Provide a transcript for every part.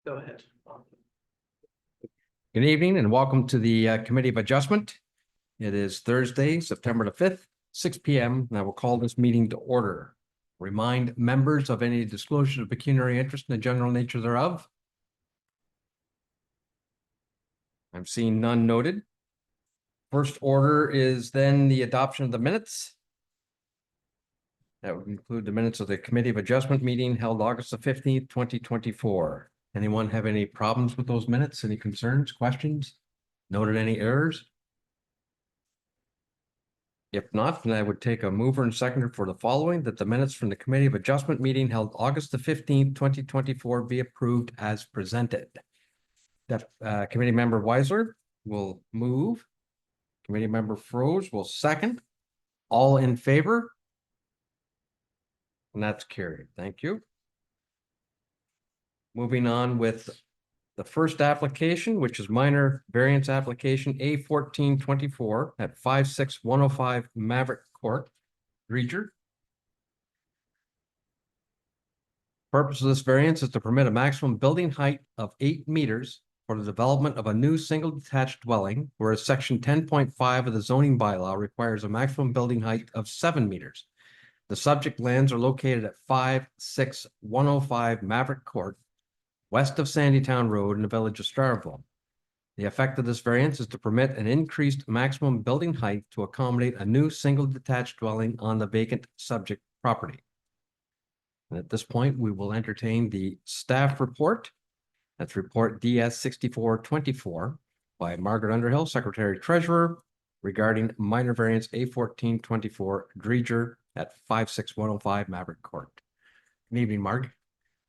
Go ahead. Good evening and welcome to the Committee of Adjustment. It is Thursday, September the 5th, 6 p.m. and I will call this meeting to order. Remind members of any disclosure of pecuniary interest in the general nature thereof. I'm seeing none noted. First order is then the adoption of the minutes. That would include the minutes of the Committee of Adjustment meeting held August the 15th, 2024. Anyone have any problems with those minutes? Any concerns, questions? Noted any errors? If not, then I would take a mover and seconder for the following, that the minutes from the Committee of Adjustment meeting held August the 15th, 2024 be approved as presented. That committee member Weisler will move. Committee member Froese will second. All in favor? And that's carried. Thank you. Moving on with the first application, which is minor variance application A1424 at 56105 Maverick Court, Dreger. Purpose of this variance is to permit a maximum building height of 8 meters for the development of a new single detached dwelling, whereas section 10.5 of the zoning bylaw requires a maximum building height of 7 meters. The subject lands are located at 56105 Maverick Court, west of Sandytown Road in the village of Starville. The effect of this variance is to permit an increased maximum building height to accommodate a new single detached dwelling on the vacant subject property. And at this point, we will entertain the staff report. That's report DS 6424 by Margaret Underhill, Secretary Treasurer, regarding minor variance A1424 Dreger at 56105 Maverick Court. Good evening, Marg.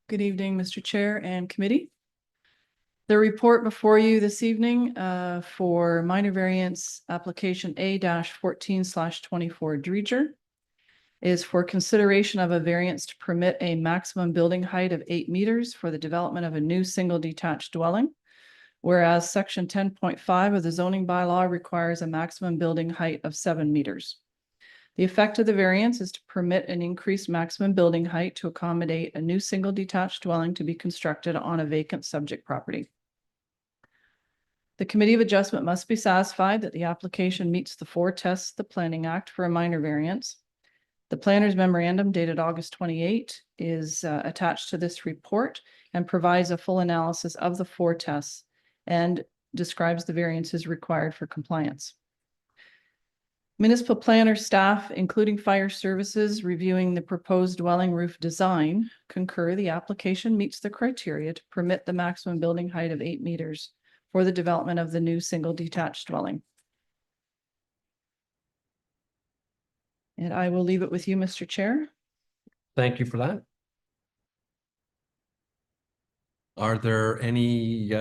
Good evening, Mr. Chair and committee. The report before you this evening for minor variance application A-14/24 Dreger is for consideration of a variance to permit a maximum building height of 8 meters for the development of a new single detached dwelling, whereas section 10.5 of the zoning bylaw requires a maximum building height of 7 meters. The effect of the variance is to permit an increased maximum building height to accommodate a new single detached dwelling to be constructed on a vacant subject property. The Committee of Adjustment must be satisfied that the application meets the 4 tests of the Planning Act for a minor variance. The planner's memorandum dated August 28 is attached to this report and provides a full analysis of the 4 tests and describes the variances required for compliance. Municipal planner staff, including fire services, reviewing the proposed dwelling roof design, concur the application meets the criteria to permit the maximum building height of 8 meters for the development of the new single detached dwelling. And I will leave it with you, Mr. Chair. Thank you for that. Are there any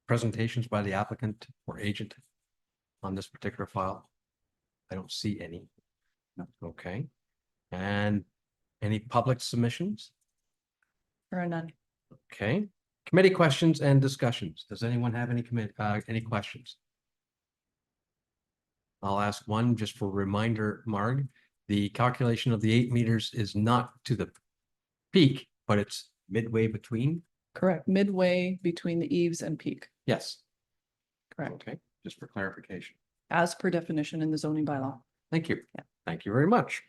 presentations by the applicant or agent on this particular file? I don't see any. No. Okay. And any public submissions? Or none. Okay. Committee questions and discussions. Does anyone have any questions? I'll ask one just for reminder, Marg. The calculation of the 8 meters is not to the peak, but it's midway between? Correct. Midway between the eaves and peak. Yes. Correct. Okay, just for clarification. As per definition in the zoning bylaw. Thank you. Yeah. Thank you very much.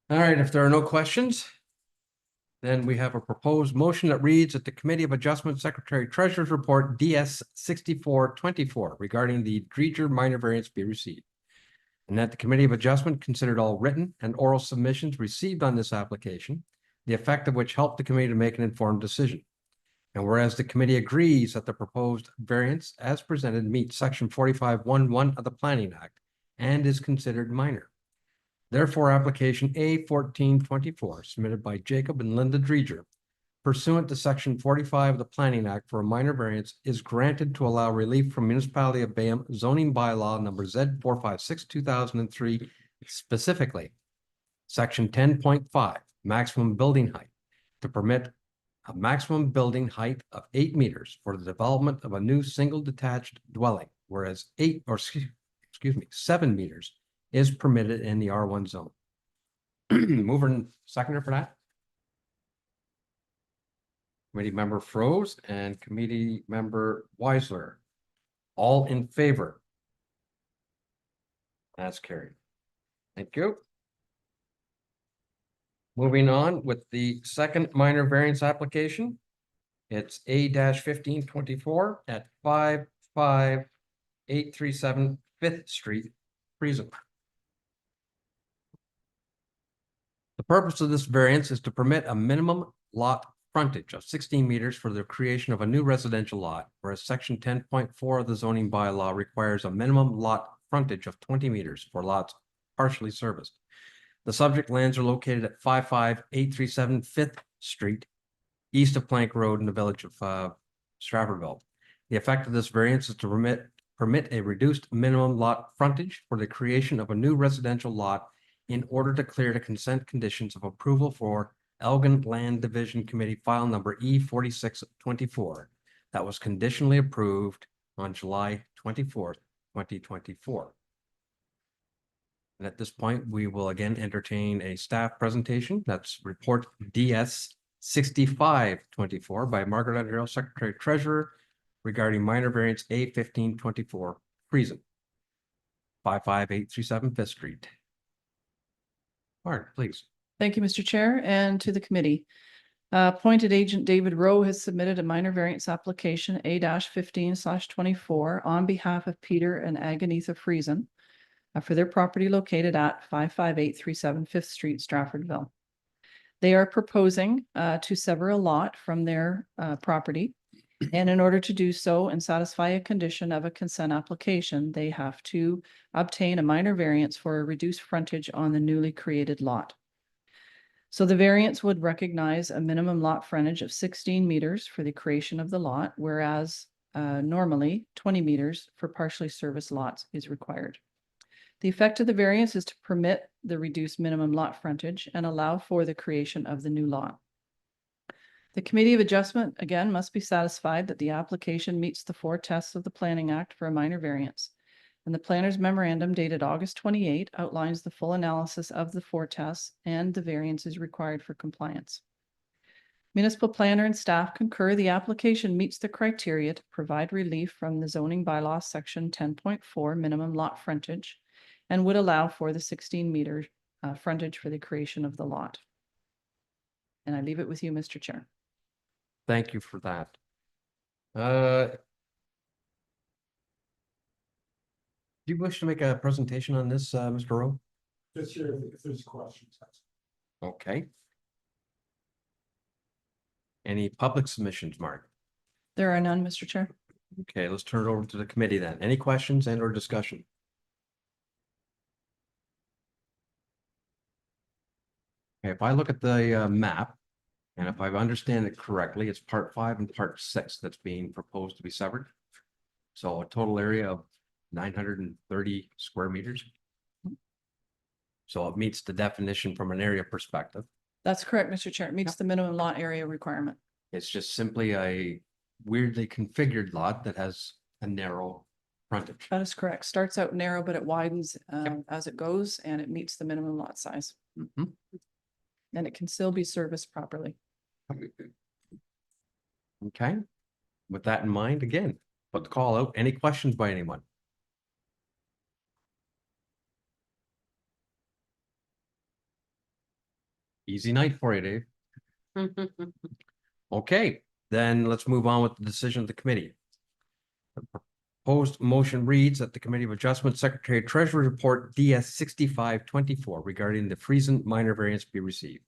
All right, if there are no questions, then we have a proposed motion that reads that the Committee of Adjustment Secretary Treasurer's Report DS 6424 regarding the Dreger minor variance be received. And that the Committee of Adjustment considered all written and oral submissions received on this application, the effect of which helped the committee to make an informed decision. And whereas the committee agrees that the proposed variance as presented meets section 45.11 of the Planning Act and is considered minor. Therefore, application A1424 submitted by Jacob and Linda Dreger pursuant to section 45 of the Planning Act for a minor variance is granted to allow relief from Municipality of Bayham zoning bylaw number Z456/2003, specifically section 10.5 maximum building height to permit a maximum building height of 8 meters for the development of a new single detached dwelling, whereas 7 meters is permitted in the R1 zone. Mover and seconder for that? Committee Member Froese and Committee Member Weisler. All in favor? That's carried. Thank you. Moving on with the second minor variance application. It's A-1524 at 55837 Fifth Street, Friesen. The purpose of this variance is to permit a minimum lot frontage of 16 meters for the creation of a new residential lot, whereas section 10.4 of the zoning bylaw requires a minimum lot frontage of 20 meters for lots partially serviced. The subject lands are located at 55837 Fifth Street, east of Plank Road in the village of Stratfordville. The effect of this variance is to permit a reduced minimum lot frontage for the creation of a new residential lot in order to clear the consent conditions of approval for Elgin Land Division Committee file number E4624 that was conditionally approved on July 24th, 2024. And at this point, we will again entertain a staff presentation. That's report DS 6524 by Margaret Underhill, Secretary Treasurer, regarding minor variance A-1524, Friesen, 55837 Fifth Street. Mark, please. Thank you, Mr. Chair, and to the committee. Appointed agent David Rowe has submitted a minor variance application A-15/24 on behalf of Peter and Agatha Friesen for their property located at 55837 Fifth Street, Stratfordville. They are proposing to sever a lot from their property. And in order to do so and satisfy a condition of a consent application, they have to obtain a minor variance for a reduced frontage on the newly created lot. So the variance would recognize a minimum lot frontage of 16 meters for the creation of the lot, whereas normally 20 meters for partially serviced lots is required. The effect of the variance is to permit the reduced minimum lot frontage and allow for the creation of the new lot. The Committee of Adjustment, again, must be satisfied that the application meets the 4 tests of the Planning Act for a minor variance. And the planner's memorandum dated August 28 outlines the full analysis of the 4 tests and the variances required for compliance. Municipal planner and staff concur the application meets the criteria to provide relief from the zoning bylaw section 10.4 minimum lot frontage and would allow for the 16-meter frontage for the creation of the lot. And I leave it with you, Mr. Chair. Thank you for that. Do you wish to make a presentation on this, Mr. Rowe? Just here, if there's questions. Okay. Any public submissions, Mark? There are none, Mr. Chair. Okay, let's turn it over to the committee then. Any questions and or discussion? Okay, if I look at the map, and if I understand it correctly, it's part 5 and part 6 that's being proposed to be severed. So a total area of 930 square meters. So it meets the definition from an area perspective. That's correct, Mr. Chair. It meets the minimum lot area requirement. It's just simply a weirdly configured lot that has a narrow frontage. That is correct. Starts out narrow, but it widens as it goes, and it meets the minimum lot size. Mhm. And it can still be serviced properly. Okay, with that in mind, again, put the call out. Any questions by anyone? Easy night for you, Dave. Okay, then let's move on with the decision of the committee. The proposed motion reads that the Committee of Adjustment Secretary Treasurer Report DS 6524 regarding the Friesen minor variance be received,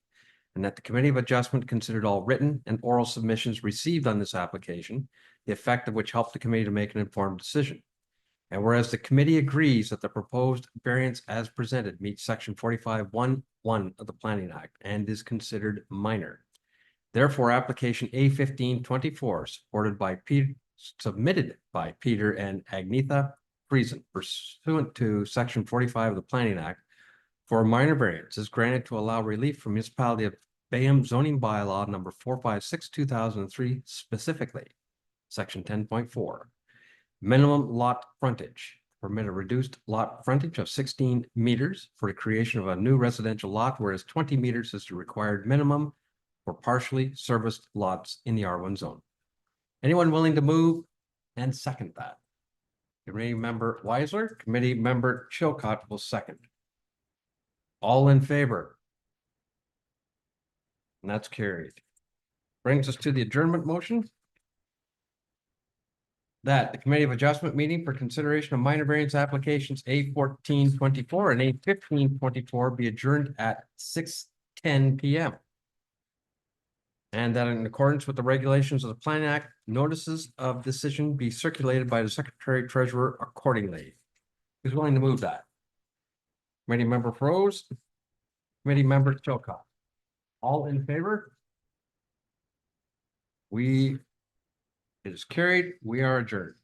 and that the Committee of Adjustment considered all written and oral submissions received on this application, the effect of which helped the committee to make an informed decision. And whereas the committee agrees that the proposed variance as presented meets section 45(1)(1) of the Planning Act and is considered minor. Therefore, application A-1524 submitted by Peter and Agatha Friesen pursuant to section 45 of the Planning Act for a minor variance is granted to allow relief from municipality of Bayham zoning bylaw number 456/2003, specifically section 10.4. Minimum lot frontage, permit a reduced lot frontage of 16 meters for the creation of a new residential lot, whereas 20 meters is the required minimum for partially serviced lots in the R1 zone. Anyone willing to move and second that? Committee member Weisler, committee member Chilcott will second. All in favor? And that's carried. Brings us to the adjournment motion. That the Committee of Adjustment meeting for consideration of minor variance applications A1424 and A1524 be adjourned at 6:10 PM. And that in accordance with the regulations of the Planning Act, notices of decision be circulated by the Secretary Treasurer accordingly. Who's willing to move that? Committee member Froese, committee member Chilcott. All in favor? It is carried. We are adjourned.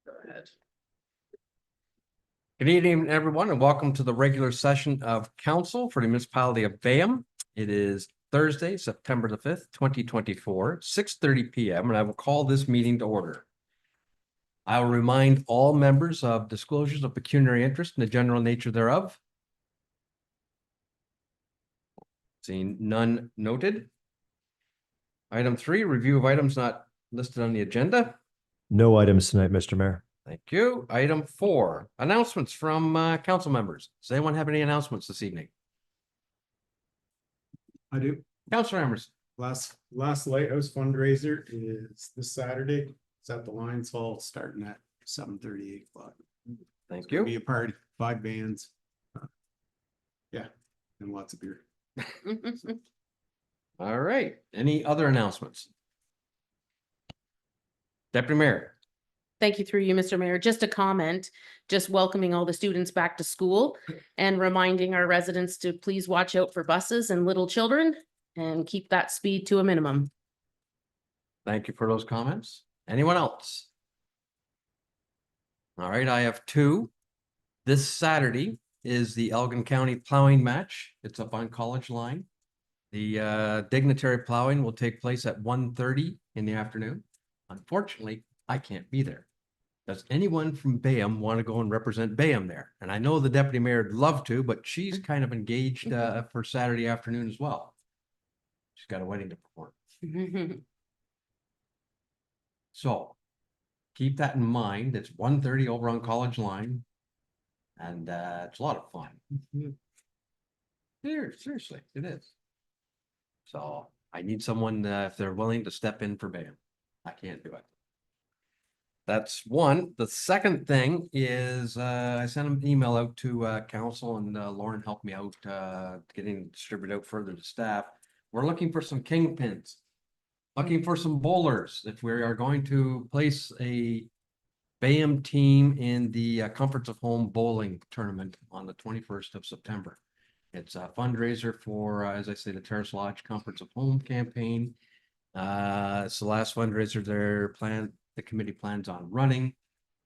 Go ahead. Good evening, everyone, and welcome to the regular session of council for the municipality of Bayham. It is Thursday, September the 5th, 2024, 6:30 p.m., and I will call this meeting to order. I will remind all members of disclosures of pecuniary interest and the general nature thereof. Seeing none noted. Item 3, review of items not listed on the agenda. No items tonight, Mr. Mayor. Thank you. Item 4, announcements from council members. Does anyone have any announcements this evening? I do. Councilor Emerson. Last Lighthouse fundraiser is this Saturday. It's at the Lions Hall, starting at 7:30, 8 o'clock. Thank Be you. a party, 5 bands. Yeah, and lots of beer. All right. Any other announcements? Deputy Mayor. Thank you through you, Mr. Mayor. Just a comment, just welcoming all the students back to school and reminding our residents to please watch out for buses and little children and keep that speed to a minimum. Thank you for those comments. Anyone else? All right, I have 2. This Saturday is the Elgin County Plowing Match. It's up on College Line. The dignitary plowing will take place at 1:30 in the afternoon. Unfortunately, I can't be there. Does anyone from Bayham want to go and represent Bayham there? And I know the deputy mayor would love to, but she's kind of engaged for Saturday afternoon as well. She's got a wedding to perform. So keep that in mind. It's 1:30 over on College Line. And it's a lot of fun. Here, seriously, it is. So I need someone, if they're willing to step in for Bayham. I can't do it. That's one. The second thing is I sent an email out to council, and Lauren helped me out getting distributed out further to staff. We're looking for some kingpins, looking for some bowlers. If we are going to place a Bayham team in the Comforts of Home bowling tournament on the 21st of September. It's a fundraiser for, as I say, the Terrace Lodge Comforts of Home campaign. It's the last fundraiser the committee plans on running.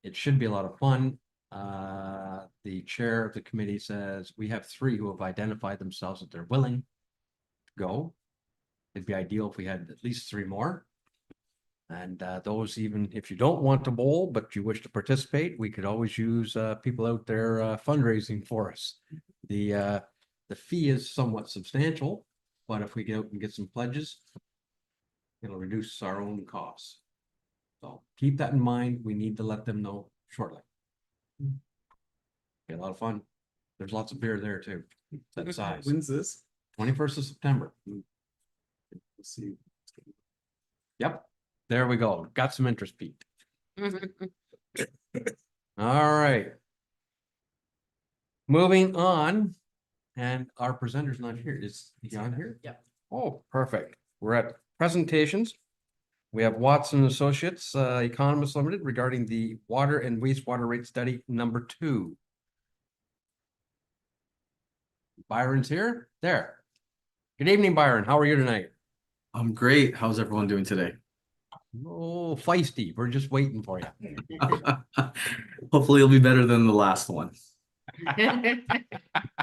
It should be a lot of fun. The chair of the committee says we have 3 who have identified themselves that they're willing to go. It'd be ideal if we had at least 3 more. And those, even if you don't want to bowl, but you wish to participate, we could always use people out there fundraising for us. The fee is somewhat substantial, but if we get out and get some pledges, it'll reduce our own costs. So keep that in mind. We need to let them know shortly. Be a lot of fun. There's lots of beer there too. That size. When's this? 21st of September. Let's see. Yep. There we go. Got some interest, Pete. All right. Moving on. And our presenter's not here. Is he on here? Yep. Oh, perfect. We're at presentations. We have Watson Associates, Economists Limited, regarding the water and wastewater rate study number 2. Byron's here. There. Good evening, Byron. How are you tonight? I'm great. How's everyone doing today? Oh, feisty. We're just waiting for you. Hopefully it'll be better than the last one.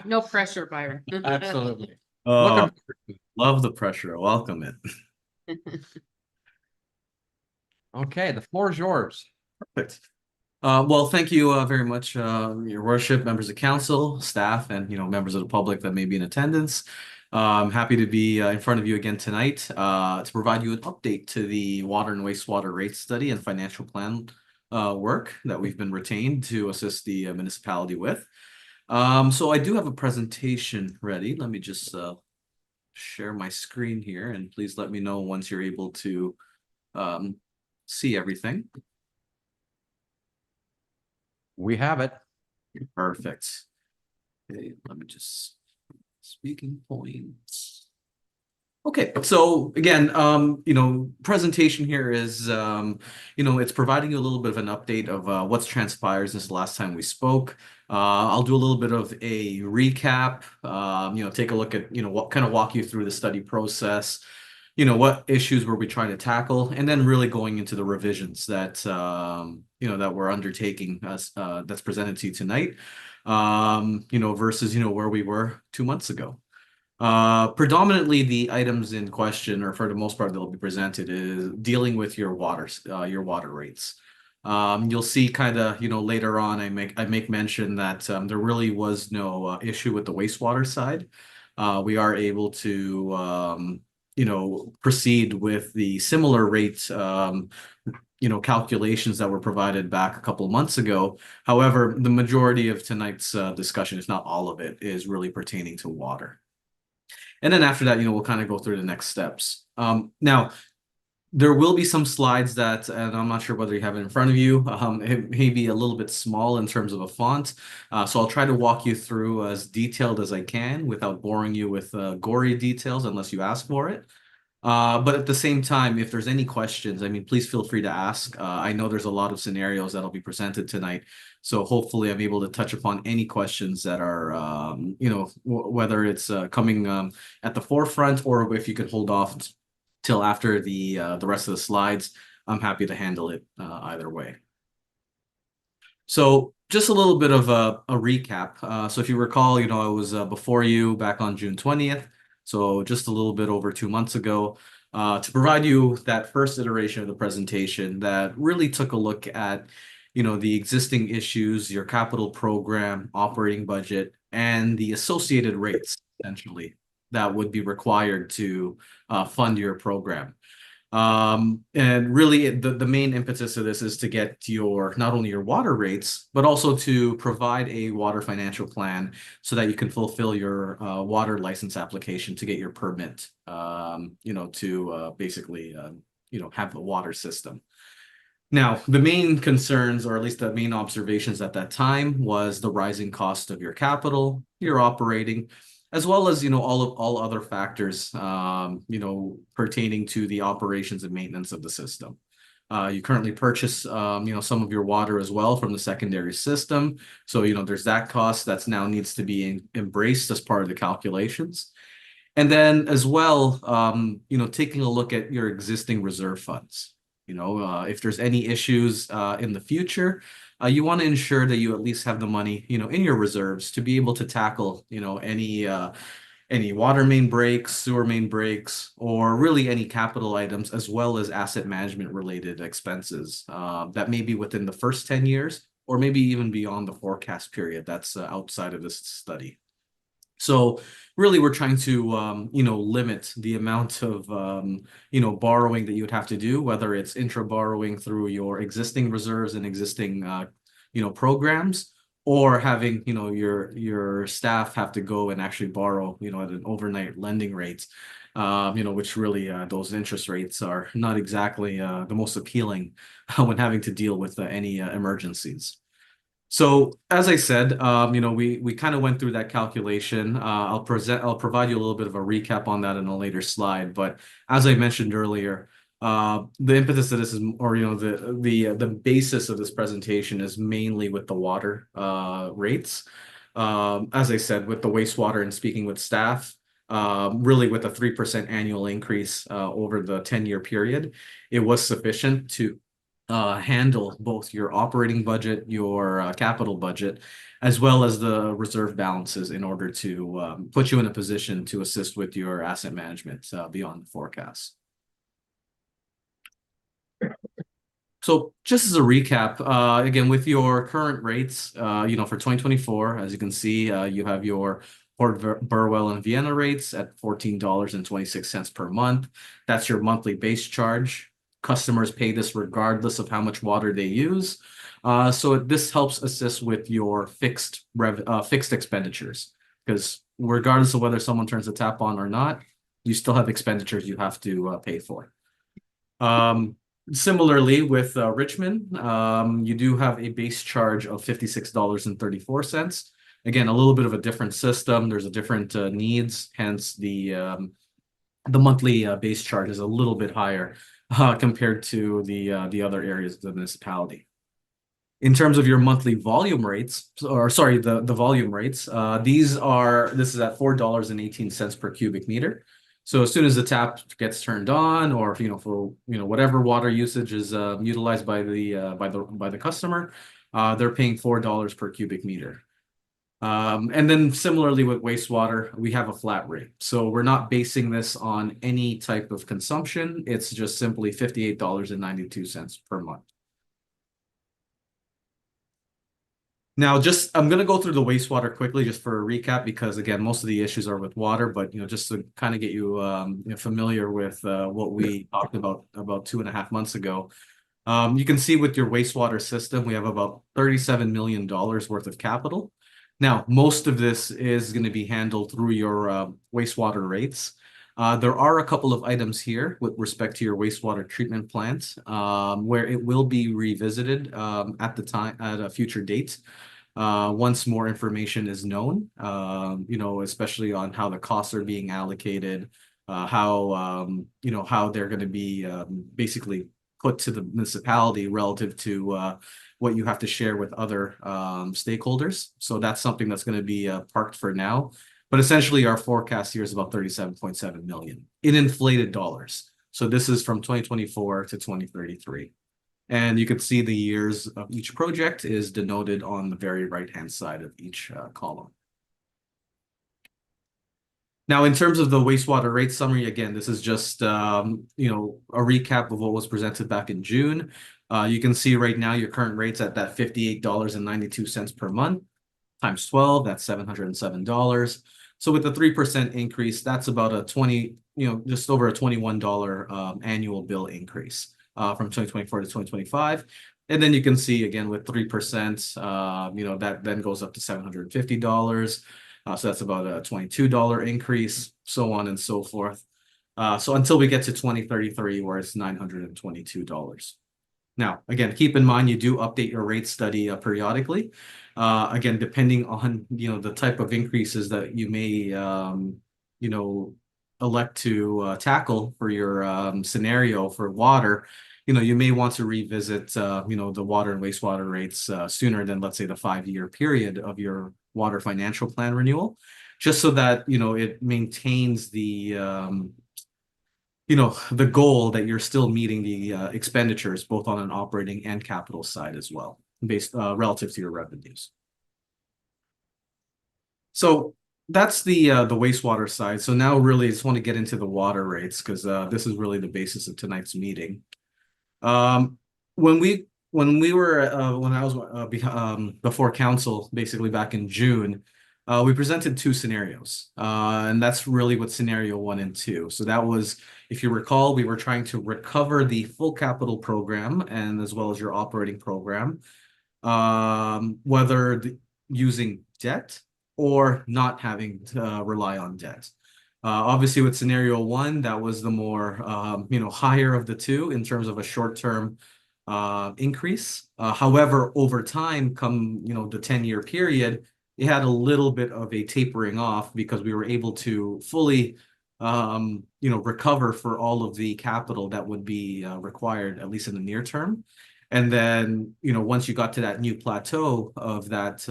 No pressure, Byron. Absolutely. Oh, Looking- love the pressure. Welcome it. Okay, the floor is yours. Perfect. Well, thank you very much, Your Worship, members of council, staff, and members of the public that may be in attendance. I'm happy to be in front of you again tonight to provide you an update to the water and wastewater rate study and financial plan work that we've been retained to assist the municipality with. So I do have a presentation ready. Let me just share my screen here, and please let me know once you're able to see everything. We have it. Perfect. Okay, let me just speaking points. Okay, so again, presentation here is, it's providing you a little bit of an update of what's transpired since the last time we spoke. I'll do a little bit of a recap, take a look at, what kind of walk you through the study process. what issues were we trying to tackle, and then really going into the revisions that that we're undertaking as that's presented to you tonight, versus where we were 2 months ago. Predominantly the items in question, or for the most part that will be presented, is dealing with your water rates. You'll see kind of, later on, I make mention that there really was no issue with the wastewater side. We are able to proceed with the similar rate calculations that were provided back a couple of months ago. However, the majority of tonight's discussion, if not all of it, is really pertaining to water. And then after that, we'll kind of go through the next steps. Now, there will be some slides that, and I'm not sure whether you have it in front of you. It may be a little bit small in terms of a font. So I'll try to walk you through as detailed as I can without boring you with gory details unless you ask for it. But at the same time, if there's any questions, I mean, please feel free to ask. I know there's a lot of scenarios that'll be presented tonight. So hopefully I'm able to touch upon any questions that are, whether it's coming at the forefront, or if you could hold off till after the rest of the slides, I'm happy to handle it either way. So just a little bit of a recap. So if you recall, I was before you back on June 20th. So just a little bit over 2 months ago, to provide you that first iteration of the presentation that really took a look at, the existing issues, your capital program, operating budget, and the associated rates, essentially, that would be required to fund your program. And really the main impetus of this is to get not only your water rates, but also to provide a water financial plan so that you can fulfill your water license application to get your permit, to basically, have a water system. Now, the main concerns, or at least the main observations at that time, was the rising cost of your capital, your operating, as well as all other factors pertaining to the operations and maintenance of the system. You currently purchase some of your water as well from the secondary system, so there's that cost that's now needs to be embraced as part of the calculations. And then as well, taking a look at your existing reserve funds. If there's any issues in the future, you want to ensure that you at least have the money, in your reserves to be able to tackle, any water main breaks, sewer main breaks, or really any capital items, as well as asset management related expenses that may be within the first 10 years, or maybe even beyond the forecast period that's outside of this study. So really, we're trying to, limit the amount of, borrowing that you would have to do, whether it's intra borrowing through your existing reserves and existing, programs, or having, your staff have to go and actually borrow, at an overnight lending rate, which really those interest rates are not exactly the most appealing when having to deal with any emergencies. So as I said, we kind of went through that calculation. I'll provide you a little bit of a recap on that in a later slide. But as I mentioned earlier, the impetus of this is, or the basis of this presentation is mainly with the water rates. As I said, with the wastewater and speaking with staff, really with a 3% annual increase over the 10-year period, it was sufficient to handle both your operating budget, your capital budget, as well as the reserve balances in order to put you in a position to assist with your asset management beyond the forecast. So just as a recap, again, with your current rates, for 2024, as you can see, you have your Port Burwell and Vienna rates at $14.26 per month. That's your monthly base charge. Customers pay this regardless of how much water they use. So this helps assist with your fixed expenditures, because regardless of whether someone turns the tap on or not, you still have expenditures you have to pay for. Similarly, with Richmond, you do have a base charge of $56.34. Again, a little bit of a different system. There's a different needs, hence the monthly base charge is a little bit higher compared to the other areas of the municipality. In terms of your monthly volume rates, or sorry, the volume rates, this is at $4.18 per cubic meter. So as soon as the tap gets turned on, or for whatever water usage is utilized by the customer, they're paying $4 per cubic meter. And then similarly with wastewater, we have a flat rate. So we're not basing this on any type of consumption. It's just simply $58.92 per month. Now, I'm going to go through the wastewater quickly just for a recap, because again, most of the issues are with water, but just to kind of get you, familiar with what we talked about 2.5 months ago. You can see with your wastewater system, we have about $37 million worth of capital. Now, most of this is going to be handled through your wastewater rates. There are a couple of items here with respect to your wastewater treatment plant, where it will be revisited at a future date. Once more information is known, especially on how the costs are being allocated, how they're going to be basically put to the municipality relative to what you have to share with other stakeholders. So that's something that's going to be parked for now. But essentially, our forecast here is about 37.7 million in inflated dollars. So this is from 2024 to 2033. And you can see the years of each project is denoted on the very right-hand side of each column. Now, in terms of the wastewater rate summary, again, this is just a recap of what was presented back in June. You can see right now your current rates at that $58.92 per month times 12, that's $707. So with the 3% increase, that's about just over a $21 annual bill increase from 2024 to 2025. And then you can see again with 3%, that then goes up to $750. So that's about a $22 increase, so on and so forth. So until we get to 2033, where it's $922. Now, again, keep in mind, you do update your rate study periodically. Again, depending on, the type of increases that you may, elect to tackle for your scenario for water, you may want to revisit, the water and wastewater rates sooner than, let's say, the 5-year period of your water financial plan renewal, just so that, it maintains the, the goal that you're still meeting the expenditures, both on an operating and capital side as well, based relative to your revenues. So that's the wastewater side. So now really I just want to get into the water rates, because this is really the basis of tonight's meeting. When I was before council, basically back in June, we presented 2 scenarios, and that's really what scenario 1 and 2. So that was, if you recall, we were trying to recover the full capital program and as well as your operating program, whether using debt or not having to rely on debt. Obviously, with scenario 1, that was the more higher of the 2 in terms of a short-term increase. However, over time, come the 10-year period, it had a little bit of a tapering off, because we were able to fully recover for all of the capital that would be required, at least in the near term. And then, once you got to that new plateau of that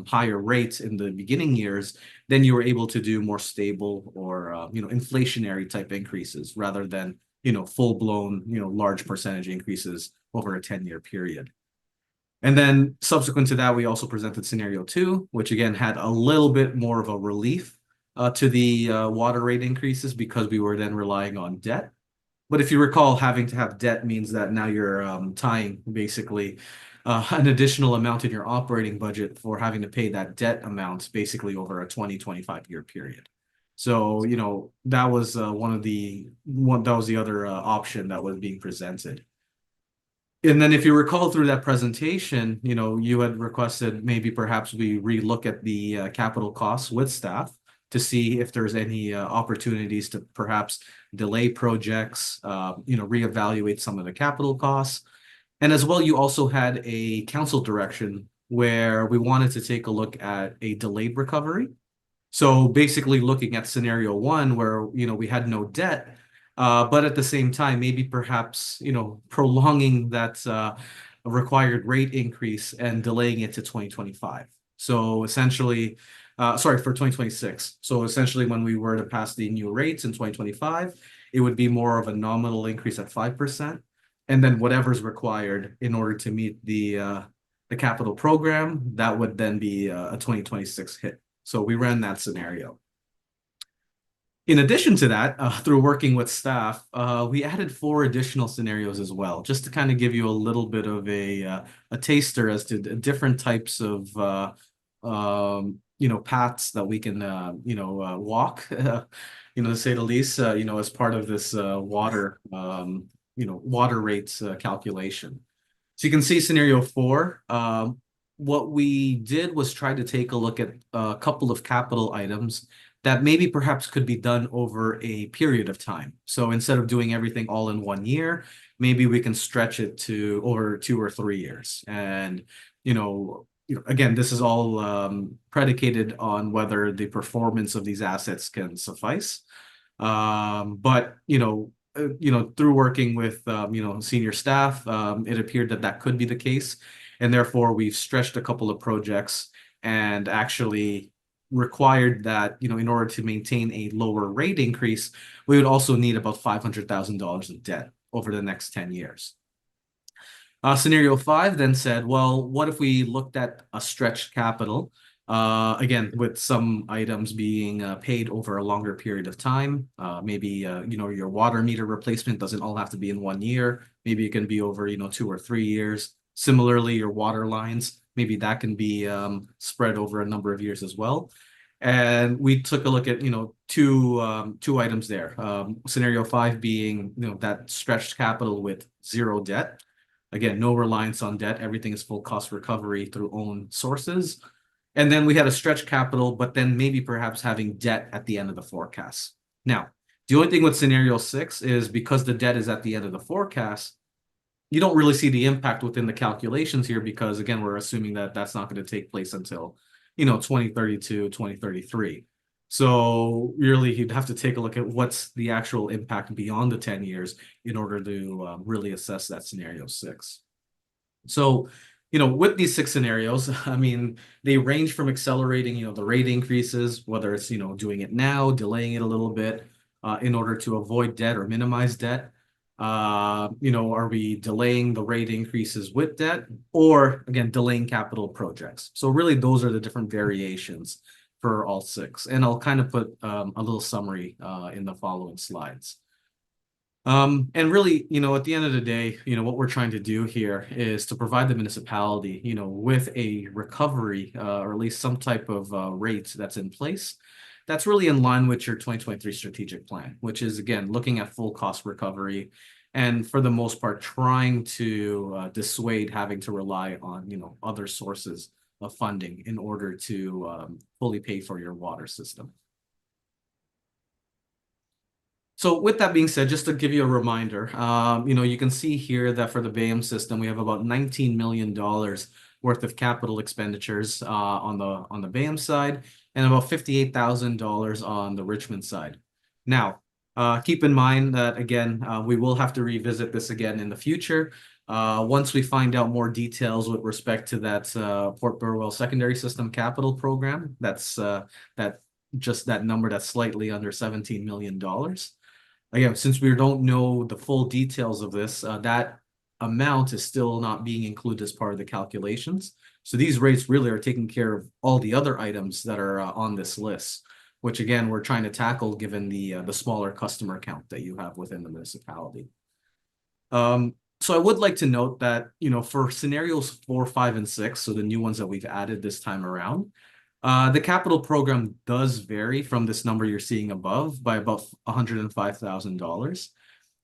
higher rate in the beginning years, then you were able to do more stable or, inflationary type increases rather than, full-blown, large percentage increases over a 10-year period. And then subsequent to that, we also presented scenario 2, which again had a little bit more of a relief to the water rate increases, because we were then relying on debt. But if you recall, having to have debt means that now you're tying basically an additional amount in your operating budget for having to pay that debt amount basically over a 25-year period. So, that was that was the other option that was being presented. And then if you recall through that presentation, you had requested maybe perhaps we relook at the capital costs with staff to see if there's any opportunities to perhaps delay projects, reevaluate some of the capital costs. And as well, you also had a council direction where we wanted to take a look at a delayed recovery. So basically looking at scenario 1 where, we had no debt, but at the same time, maybe perhaps, prolonging that required rate increase and delaying it to 2025. So essentially, sorry, for 2026. So essentially, when we were to pass the new rates in 2025, it would be more of a nominal increase at 5%. And then whatever's required in order to meet the capital program, that would then be a 2026 hit. So we ran that scenario. In addition to that, through working with staff, we added 4 additional scenarios as well, just to kind of give you a little bit of a taster as to the different types of paths that we can walk, to say the least, as part of this water rates calculation. So you can see scenario 4. What we did was try to take a look at a couple of capital items that maybe perhaps could be done over a period of time. So instead of doing everything all in 1 year, maybe we can stretch it to over 2 or 3 years. And, again, this is all predicated on whether the performance of these assets can suffice. But, through working with, senior staff, it appeared that could be the case. And therefore, we've stretched a couple of projects and actually required that, in order to maintain a lower rate increase, we would also need about $500,000 of debt over the next 10 years. Scenario 5 then said, well, what if we looked at a stretched capital, again, with some items being paid over a longer period of time? Maybe, your water meter replacement doesn't all have to be in 1 year. Maybe it can be over, 2 or 3 years. Similarly, your water lines, maybe that can be spread over a number of years as well. And we took a look at, two items there. Scenario 5 being, that stretched capital with 0 debt. Again, no reliance on debt. Everything is full cost recovery through own sources. And then we had a stretched capital, but then maybe perhaps having debt at the end of the forecast. Now, the only thing with scenario 6 is because the debt is at the end of the forecast, you don't really see the impact within the calculations here because, again, we're assuming that that's not going to take place until, 2032, 2033. So really, you'd have to take a look at what's the actual impact beyond the 10 years in order to really assess that scenario 6. So, with these 6 scenarios, I mean, they range from accelerating, the rate increases, whether it's, doing it now, delaying it a little bit in order to avoid debt or minimize debt. Are we delaying the rate increases with debt or, again, delaying capital projects? So really, those are the different variations for all 6. And I'll kind of put a little summary in the following slides. And really, at the end of the day, what we're trying to do here is to provide the municipality, with a recovery or at least some type of rate that's in place. That's really in line with your 2023 strategic plan, which is, again, looking at full cost recovery and for the most part, trying to dissuade having to rely on, other sources of funding in order to fully pay for your water system. So with that being said, just to give you a reminder, you can see here that for the BAM system, we have about $19 million worth of capital expenditures on the BAM side and about $58,000 on the Richmond side. Now, keep in mind that, again, we will have to revisit this again in the future. Once we find out more details with respect to that Port Burwell Secondary System Capital Program, that's that number that's slightly under $17 million. Again, since we don't know the full details of this, that amount is still not being included as part of the calculations. So these rates really are taking care of all the other items that are on this list, which again, we're trying to tackle given the smaller customer count that you have within the municipality. So I would like to note that, for scenarios 4, 5, and 6, so the new ones that we've added this time around, the capital program does vary from this number you're seeing above by about $105,000.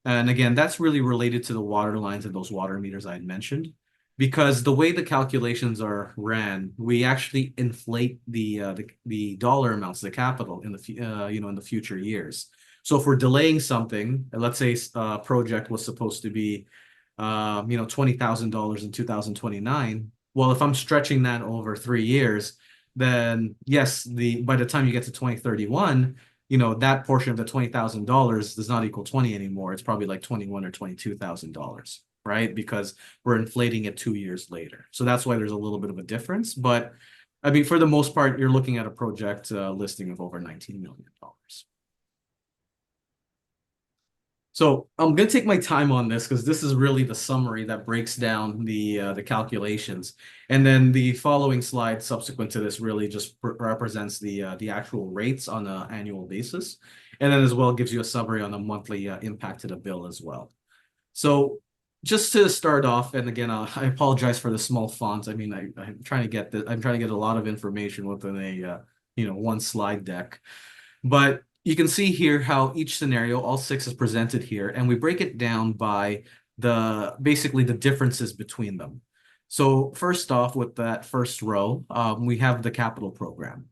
And again, that's really related to the water lines and those water meters I had mentioned, because the way the calculations are ran, we actually inflate the dollar amounts, the capital in the in the future years. So if we're delaying something, and let's say a project was supposed to be $20,000 in 2029. Well, if I'm stretching that over 3 years, then yes, by the time you get to 2031, that portion of the $20,000 does not equal 20 anymore. It's probably like $21,000 or $22,000, right? Because we're inflating it 2 years later. So that's why there's a little bit of a difference. But I mean, for the most part, you're looking at a project listing of over $19 million. So I'm gonna take my time on this because this is really the summary that breaks down the calculations, and then the following slide subsequent to this really just represents the actual rates on an annual basis, and then as well gives you a summary on the monthly impact to the bill as well. So just to start off, and again, I apologize for the small font. I mean, I'm trying to get a lot of information within a one slide deck, but you can see here how each scenario, all 6 is presented here, and we break it down by basically the differences between them. So first off, with that first row, we have the capital program.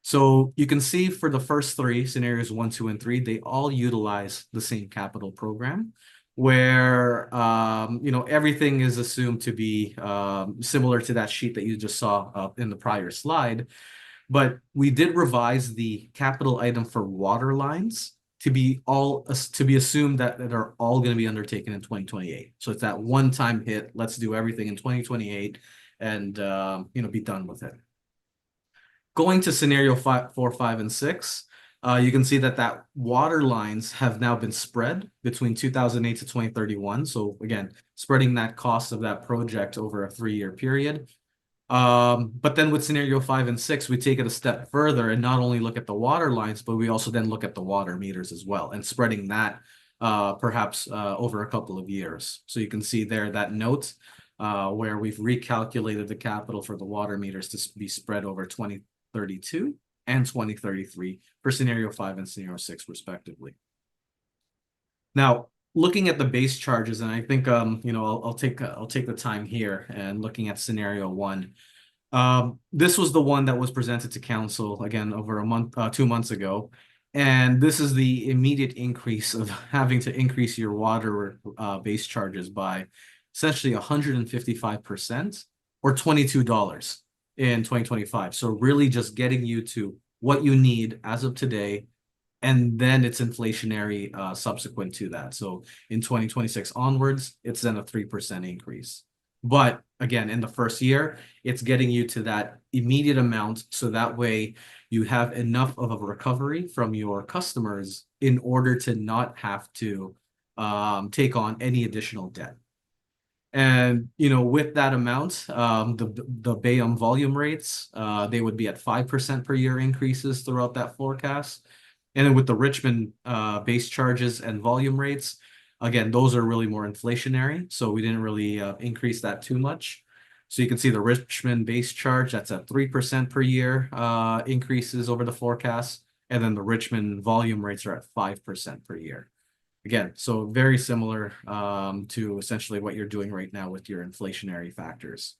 So you can see for the first 3 scenarios, 1, 2, and 3, they all utilize the same capital program, where everything is assumed to be similar to that sheet that you just saw in the prior slide. But we did revise the capital item for water lines to be assumed that are all going to be undertaken in 2028. So it's that one-time hit. Let's do everything in 2028 and be done with it. Going to scenario 4, 5, and 6, you can see that water lines have now been spread between 2008 to 2031. So again, spreading that cost of that project over a 3-year period. But then with scenario 5 and 6, we take it a step further and not only look at the water lines, but we also then look at the water meters as well, and spreading that perhaps over a couple of years. So you can see there that note where we've recalculated the capital for the water meters to be spread over 2032 and 2033 for scenario 5 and scenario 6 respectively. Now, looking at the base charges, and I think I'll take the time here and looking at scenario 1. This was the one that was presented to council again over 2 months ago, and this is the immediate increase of having to increase your water base charges by essentially 155% or $22 in 2025. So really just getting you to what you need as of today. And then it's inflationary subsequent to that. So in 2026 onwards, it's then a 3% increase. But again, in the first year, it's getting you to that immediate amount. So that way you have enough of a recovery from your customers in order to not have to take on any additional debt. And, with that amount, the Bayum volume rates, they would be at 5% per year increases throughout that forecast. And then with the Richmond base charges and volume rates, again, those are really more inflationary. So we didn't really increase that too much. So you can see the Richmond base charge, that's at 3% per year increases over the forecast. And then the Richmond volume rates are at 5% per year. Again, so very similar to essentially what you're doing right now with your inflationary factors.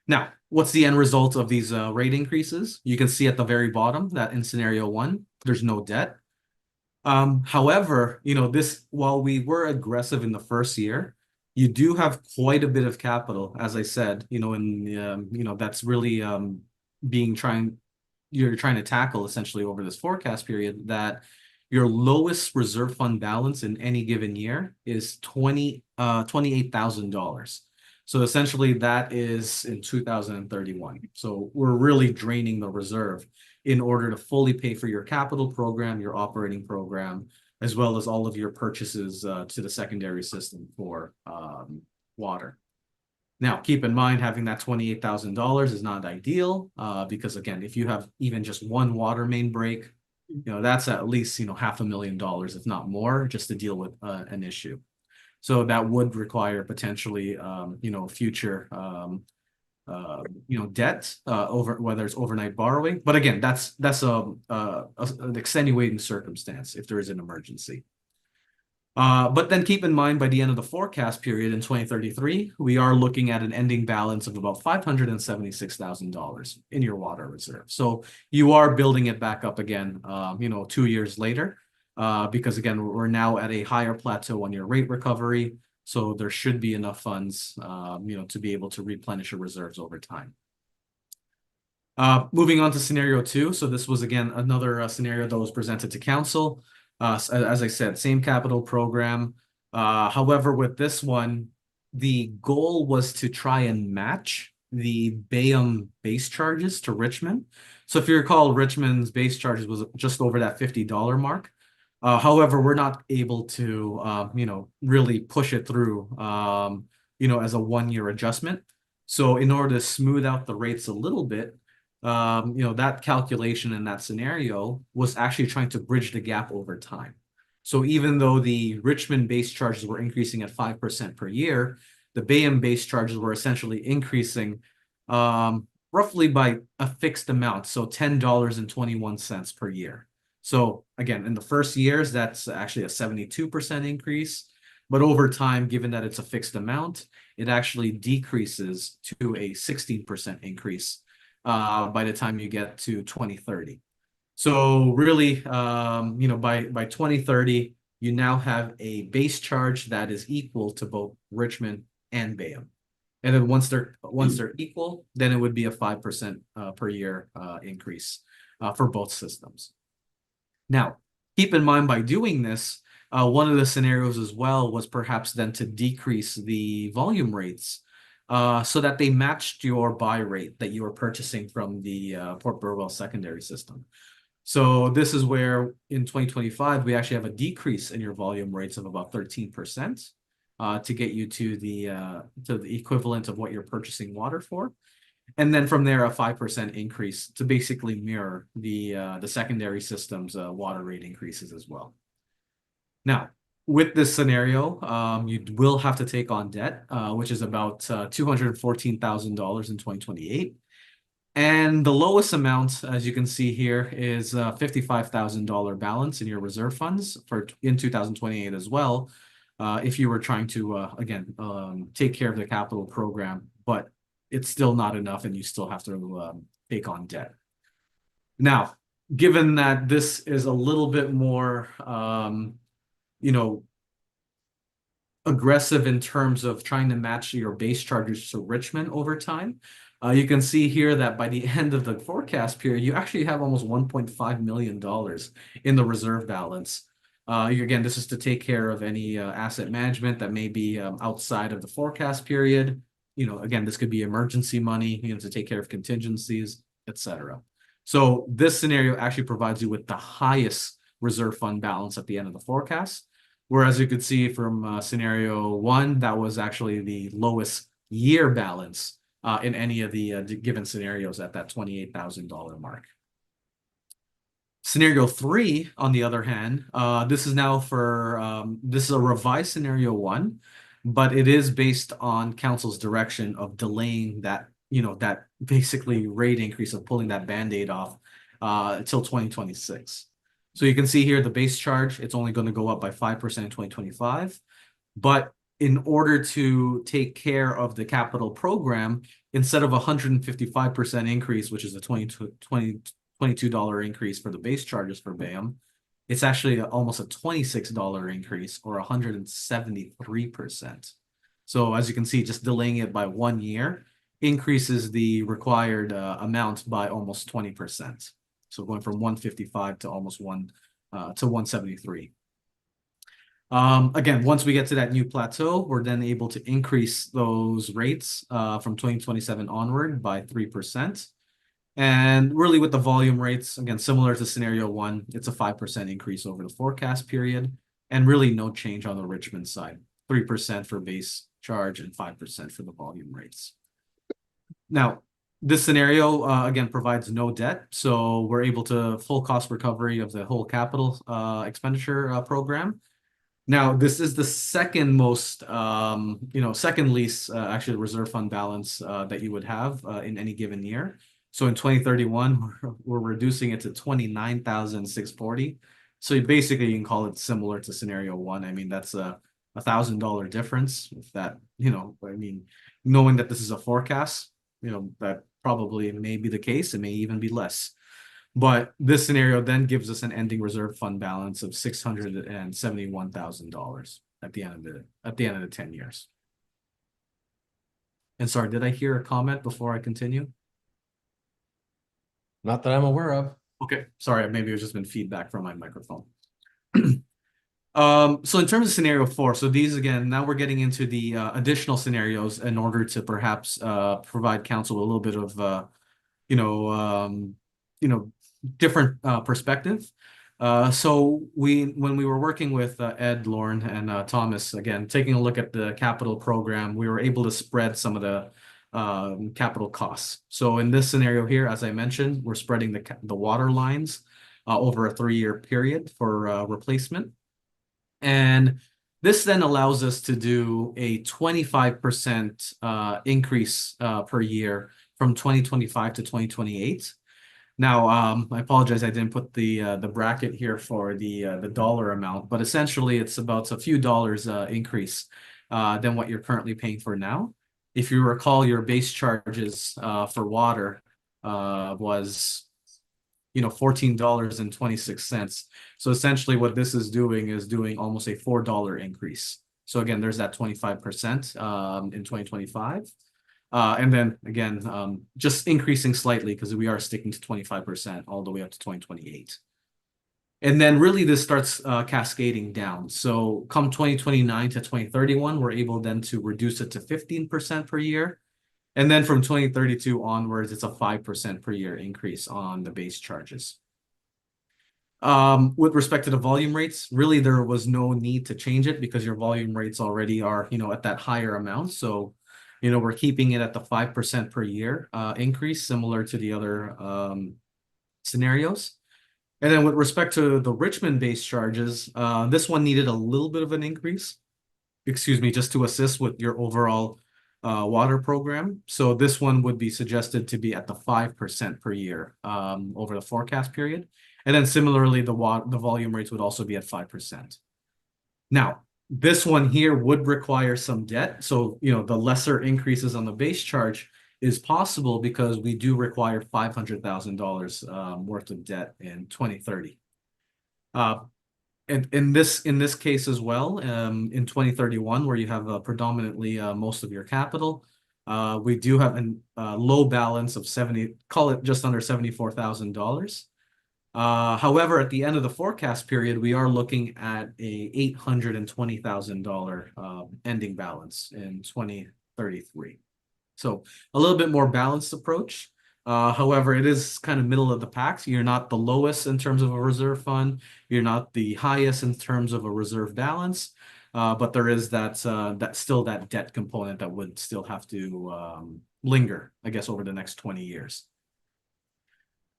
Now, what's the end result of these rate increases? You can see at the very bottom that in scenario 1, there's no debt. However, while we were aggressive in the first year, you do have quite a bit of capital, as I said, that's really you're trying to tackle essentially over this forecast period, that your lowest reserve fund balance in any given year is $28,000. So essentially that is in 2031. So we're really draining the reserve in order to fully pay for your capital program, your operating program, as well as all of your purchases to the secondary system for water. Now, keep in mind, having that $28,000 is not ideal because, again, if you have even just one water main break, that's at least, $500,000, if not more, just to deal with an issue. So that would require potentially, future, debt over whether it's overnight borrowing. But again, that's an extenuating circumstance if there is an emergency. But then keep in mind, by the end of the forecast period in 2033, we are looking at an ending balance of about $576,000 in your water reserve. So you are building it back up again, 2 years later, because again, we're now at a higher plateau on your rate recovery. So there should be enough funds, to be able to replenish your reserves over time. Moving on to scenario 2. So this was, again, another scenario that was presented to council. As I said, same capital program. However, with this one, the goal was to try and match the Bayham base charges to Richmond. So if you recall, Richmond's base charges was just over that $50 mark. However, we're not able to, really push it through, as a 1-year adjustment. So in order to smooth out the rates a little bit, that calculation in that scenario was actually trying to bridge the gap over time. So even though the Richmond base charges were increasing at 5% per year, the Bayham base charges were essentially increasing roughly by a fixed amount, so $10.21 per year. So again, in the first years, that's actually a 72% increase. But over time, given that it's a fixed amount, it actually decreases to a 16% increase by the time you get to 2030. So really, by 2030, you now have a base charge that is equal to both Richmond and Bayham. And then once they're equal, then it would be a 5% per year increase for both systems. Now, keep in mind by doing this, one of the scenarios as well was perhaps then to decrease the volume rates so that they matched your buy rate that you were purchasing from the Port Burwell secondary system. So this is where in 2025, we actually have a decrease in your volume rates of about 13% to get you to the equivalent of what you're purchasing water for. And then from there, a 5% increase to basically mirror the secondary system's water rate increases as well. Now, with this scenario, you will have to take on debt, which is about $214,000 in 2028. And the lowest amount, as you can see here, is a $55,000 balance in your reserve funds in 2028 as well. If you were trying to, again, take care of the capital program, but it's still not enough and you still have to take on debt. Now, given that this is a little bit more, aggressive in terms of trying to match your base charges to Richmond over time, you can see here that by the end of the forecast period, you actually have almost $1.5 million in the reserve balance. Again, this is to take care of any asset management that may be outside of the forecast period. Again, this could be emergency money, to take care of contingencies, etc. So this scenario actually provides you with the highest reserve fund balance at the end of the forecast. Whereas you could see from scenario 1, that was actually the lowest year balance in any of the given scenarios at that $28,000 mark. Scenario 3, on the other hand, this is now this is a revised scenario 1, but it is based on council's direction of delaying that, that basically rate increase of pulling that Band-Aid off until 2026. So you can see here the base charge, it's only going to go up by 5% in 2025. But in order to take care of the capital program, instead of a 155% increase, which is a $22 increase for the base charges for Bayham, it's actually almost a $26 increase or 173%. So as you can see, just delaying it by 1 year increases the required amount by almost 20%. So going from 155 to almost 173. Again, once we get to that new plateau, we're then able to increase those rates from 2027 onward by 3%. And really with the volume rates, again, similar to scenario 1, it's a 5% increase over the forecast period and really no change on the Richmond side, 3% for base charge and 5% for the volume rates. Now, this scenario, again, provides no debt. So we're able to full cost recovery of the whole capital expenditure program. Now, this is the second most, second least, actually, reserve fund balance that you would have in any given year. So in 2031, we're reducing it to $29,640. So you can call it similar to scenario 1. I mean, that's a $1,000 difference. If that, knowing that this is a forecast, that probably may be the case. It may even be less. But this scenario then gives us an ending reserve fund balance of $671,000 at the end of the 10 years. And sorry, did I hear a comment before I continue? Not that I'm aware of. Okay, sorry, maybe it's just been feedback from my microphone. So in terms of scenario 4, so these again, now we're getting into the additional scenarios in order to perhaps provide council a little bit of you know, um, you know, different perspective. So when we were working with Ed, Lauren, and Thomas, again, taking a look at the capital program, we were able to spread some of the capital costs. So in this scenario here, as I mentioned, we're spreading the water lines over a 3-year period for replacement. And this then allows us to do a 25% increase per year from 2025 to 2028. Now, I apologize, I didn't put the bracket here for the dollar amount, but essentially it's about a few dollars increase than what you're currently paying for now. If you recall, your base charges for water was $14.26. So essentially what this is doing almost a $4 increase. So again, there's that 25% in 2025. And then again, just increasing slightly because we are sticking to 25% all the way up to 2028. And then really this starts cascading down. So come 2029 to 2031, we're able then to reduce it to 15% per year. And then from 2032 onwards, it's a 5% per year increase on the base charges. With respect to the volume rates, really there was no need to change it because your volume rates already are, at that higher amount. So, we're keeping it at the 5% per year increase, similar to the other scenarios. And then with respect to the Richmond base charges, this one needed a little bit of an increase, just to assist with your overall water program. So this one would be suggested to be at the 5% per year over the forecast period. And then similarly, the volume rates would also be at 5%. Now, this one here would require some debt. So, the lesser increases on the base charge is possible because we do require $500,000 worth of debt in 2030. And in this case as well, in 2031, where you have predominantly most of your capital, we do have a low balance of call it just under $74,000. However, at the end of the forecast period, we are looking at a $820,000 ending balance in 2033. So a little bit more balanced approach. However, it is kind of middle of the pack. So you're not the lowest in terms of a reserve fund. You're not the highest in terms of a reserve balance. But there is that debt component that would still have to linger, I guess, over the next 20 years.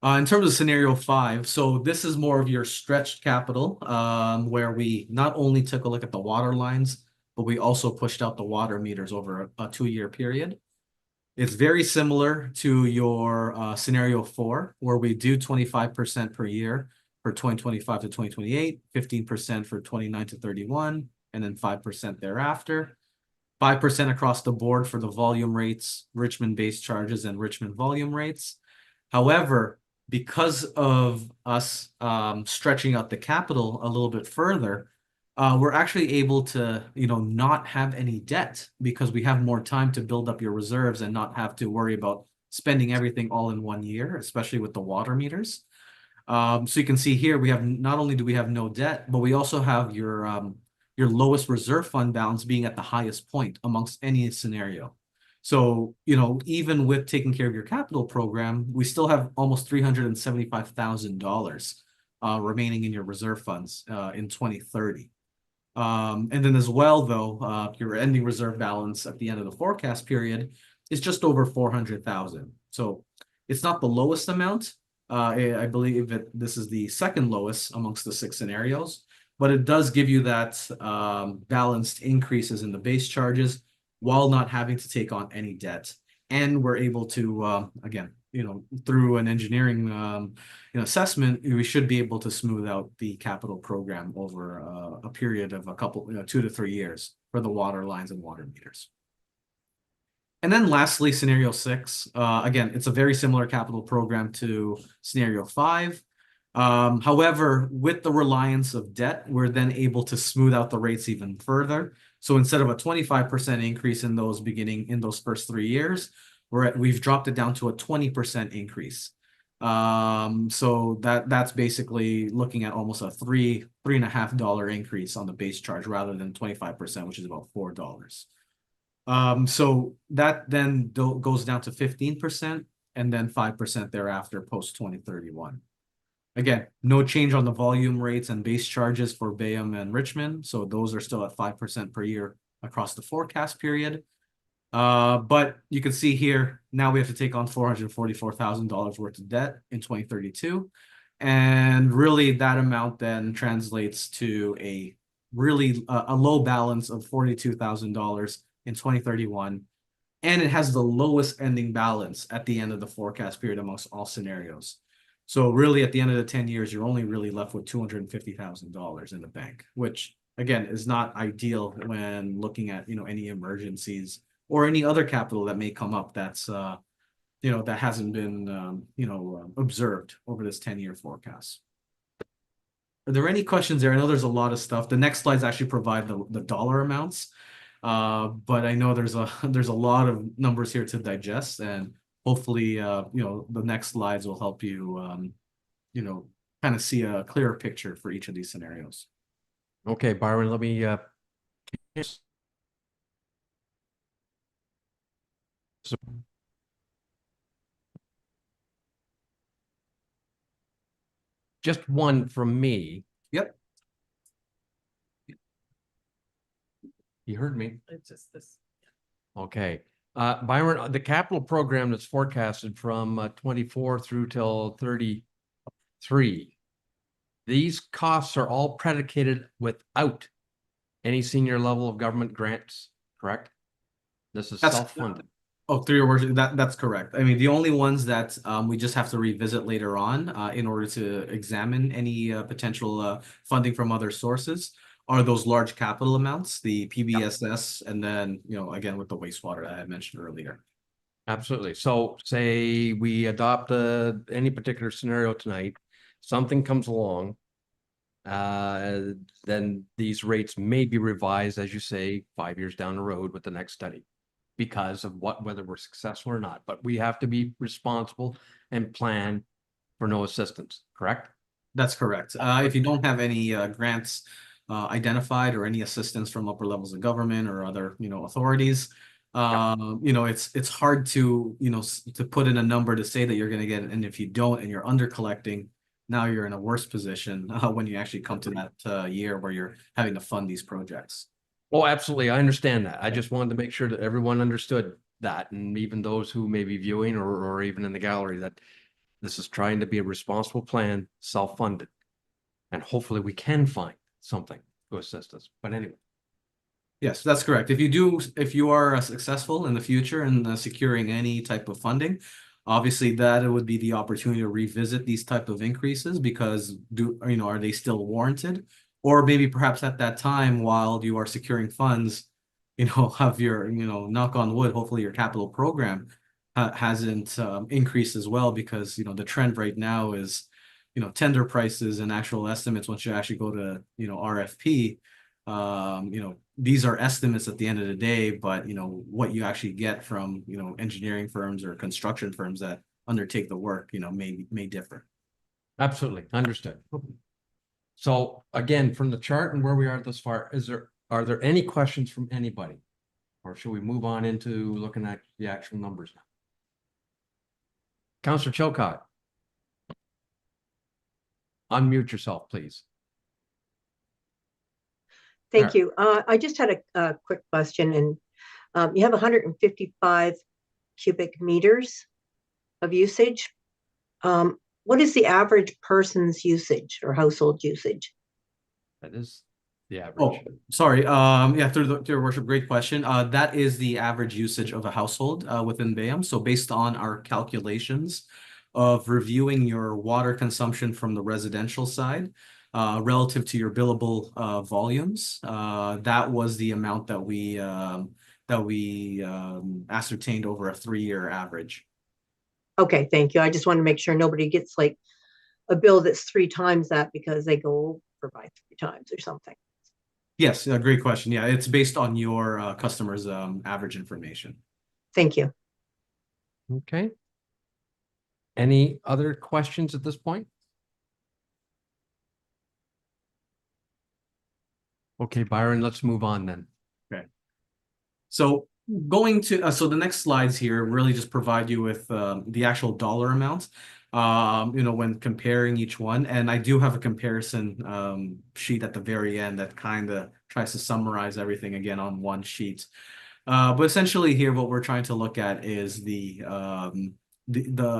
In terms of scenario 5, so this is more of your stretched capital, where we not only took a look at the water lines, but we also pushed out the water meters over a 2-year period. It's very similar to your scenario 4, where we do 25% per year for 2025 to 2028, 15% for 29 to 31, and then 5% thereafter. 5% across the board for the volume rates, Richmond base charges, and Richmond volume rates. However, because of us stretching out the capital a little bit further, we're actually able to, not have any debt because we have more time to build up your reserves and not have to worry about spending everything all in 1 year, especially with the water meters. So you can see here, not only do we have no debt, but we also have your lowest reserve fund balance being at the highest point amongst any scenario. So, even with taking care of your capital program, we still have almost $375,000 remaining in your reserve funds in 2030. And then as well, though, your ending reserve balance at the end of the forecast period is just over 400,000. So it's not the lowest amount. I believe that this is the second lowest amongst the 6 scenarios, but it does give you that balanced increases in the base charges while not having to take on any debt. And we're able to, again, through an engineering assessment, we should be able to smooth out the capital program over a period of 2 to 3 years for the water lines and water meters. And then lastly, scenario 6, again, it's a very similar capital program to scenario 5. However, with the reliance of debt, we're then able to smooth out the rates even further. So instead of a 25% increase in those first 3 years, we've dropped it down to a 20% increase. So that's basically looking at almost a $3.50 increase on the base charge rather than 25%, which is about $4. So that then goes down to 15% and then 5% thereafter post 2031. Again, no change on the volume rates and base charges for Bayham and Richmond. So those are still at 5% per year across the forecast period. But you can see here, now we have to take on $444,000 worth of debt in 2032. And really that amount then translates to a really a low balance of $42,000 in 2031. And it has the lowest ending balance at the end of the forecast period amongst all scenarios. So really at the end of the 10 years, you're only really left with $250,000 in the bank, which again is not ideal when looking at, any emergencies or any other capital that may come up that's, that hasn't been, observed over this 10-year forecast. Are there any questions there? I know there's a lot of stuff. The next slides actually provide the dollar amounts. But I know there's a lot of numbers here to digest, and hopefully, the next slides will help you, kind of see a clearer picture for each of these scenarios. Okay, Byron, let me just one from me. Yep. You heard me. It's just this. Okay. Byron, the capital program that's forecasted from 24 through till 33. These costs are all predicated without any senior level of government grants, correct? This is That's- self-funded. Oh, through your worship, that's correct. I mean, the only ones that we just have to revisit later on in order to examine any potential funding from other sources are those large capital amounts, the PBSS, and then, again, with the wastewater that I mentioned earlier. Absolutely. So say we adopt any particular scenario tonight, something comes along, then these rates may be revised, as you say, 5 years down the road with the next study because of whether we're successful or not. But we have to be responsible and plan for no assistance, correct? That's correct. If you don't have any grants identified or any assistance from upper levels of government or other, authorities, it's hard to, to put in a number to say that you're going to get it. And if you don't, and you're under collecting, now you're in a worse position when you actually come to that year where you're having to fund these projects. Oh, absolutely. I understand that. I just wanted to make sure that everyone understood that, and even those who may be viewing or even in the gallery, that this is trying to be a responsible plan, self-funded. And hopefully we can find something to assist us. But anyway. Yes, that's correct. If you are successful in the future in securing any type of funding, obviously that would be the opportunity to revisit these type of increases because are they still warranted? Or maybe perhaps at that time while you are securing funds, have your, knock on wood, hopefully your capital program hasn't increased as well because, the trend right now is, tender prices and actual estimates once you actually go to, RFP. These are estimates at the end of the day, but what you actually get from engineering firms or construction firms that undertake the work may differ. Absolutely, understood. So again, from the chart and where we are thus far, are there any questions from anybody? Or should we move on into looking at the actual numbers now? Councillor Chilcott. Unmute yourself, please. Thank you. I just had a quick question, and you have 155 cubic meters of usage. What is the average person's usage or household usage? That is the average. Oh, sorry. Yeah, through your worship, great question. That is the average usage of a household within Bayham. So based on our calculations of reviewing your water consumption from the residential side, relative to your billable volumes, that was the amount that we ascertained over a 3-year average. Okay, thank you. I just want to make sure nobody gets like a bill that's 3 times that because they go over by 3 times or something. Yes, great question. Yeah, it's based on your customers' average information. Thank you. Okay. Any other questions at this point? Okay, Byron, let's move on then. So going to, so the next slides here really just provide you with the actual dollar amounts, when comparing each one. And I do have a comparison sheet at the very end that kind of tries to summarize everything again on one sheet. But essentially here, what we're trying to look at is the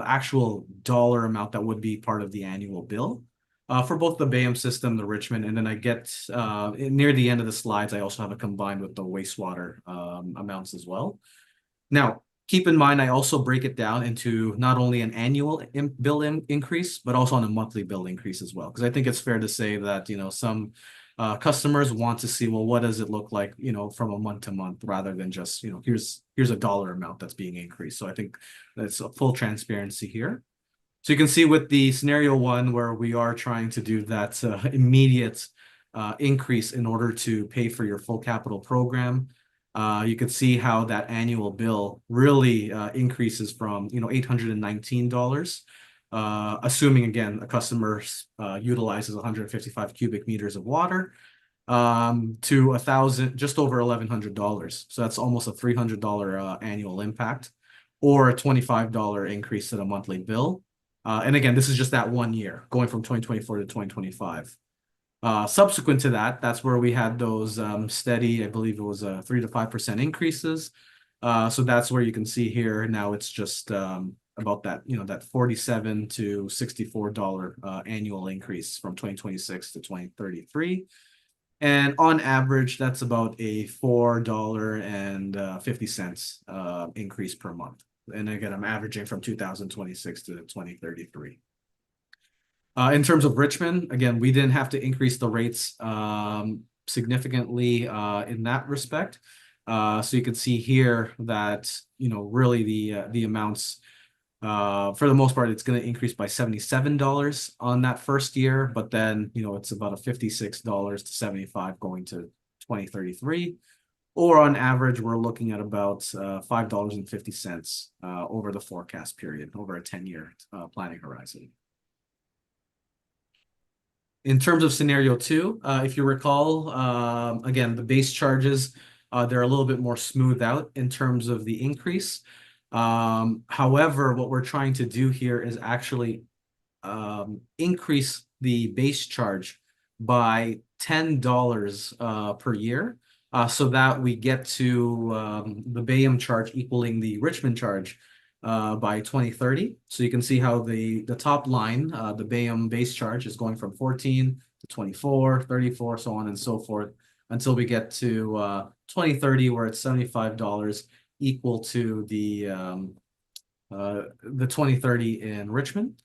actual dollar amount that would be part of the annual bill. For both the Bayham system, the Richmond, and then I get near the end of the slides, I also have it combined with the wastewater amounts as well. Now, keep in mind, I also break it down into not only an annual bill increase, but also on a monthly bill increase as well. Because I think it's fair to say that, some customers want to see, well, what does it look like, from a month to month, rather than just, here's a dollar amount that's being increased. So I think that's a full transparency here. So you can see with the scenario one, where we are trying to do that immediate increase in order to pay for your full capital program. You could see how that annual bill really increases from, $819, assuming again, a customer utilizes 155 cubic meters of water, to just over $1,100. So that's almost a $300 annual impact, or a $25 increase to the monthly bill. And again, this is just that 1 year, going from 2024 to 2025. Subsequent to that, that's where we had those steady, I believe it was 3 to 5% increases. So that's where you can see here now it's just about that, that $47 to $64 annual increase from 2026 to 2033. And on average, that's about a $4.50 increase per month. And again, I'm averaging from 2026 to 2033. In terms of Richmond, again, we didn't have to increase the rates significantly in that respect. So you can see here that, really the amounts, for the most part, it's going to increase by $77 on that first year. But then, it's about a $56 to $75 going to 2033. Or on average, we're looking at about $5.50 over the forecast period, over a 10-year planning horizon. In terms of scenario two, if you recall, again, the base charges, they're a little bit more smoothed out in terms of the increase. However, what we're trying to do here is actually increase the base charge by $10 per year. So that we get to the Bayham charge equaling the Richmond charge by 2030. So you can see how the top line, the Bayham base charge, is going from 14 to 24, 34, so on and so forth, until we get to 2030, where it's $75, equal to the 2030 in Richmond.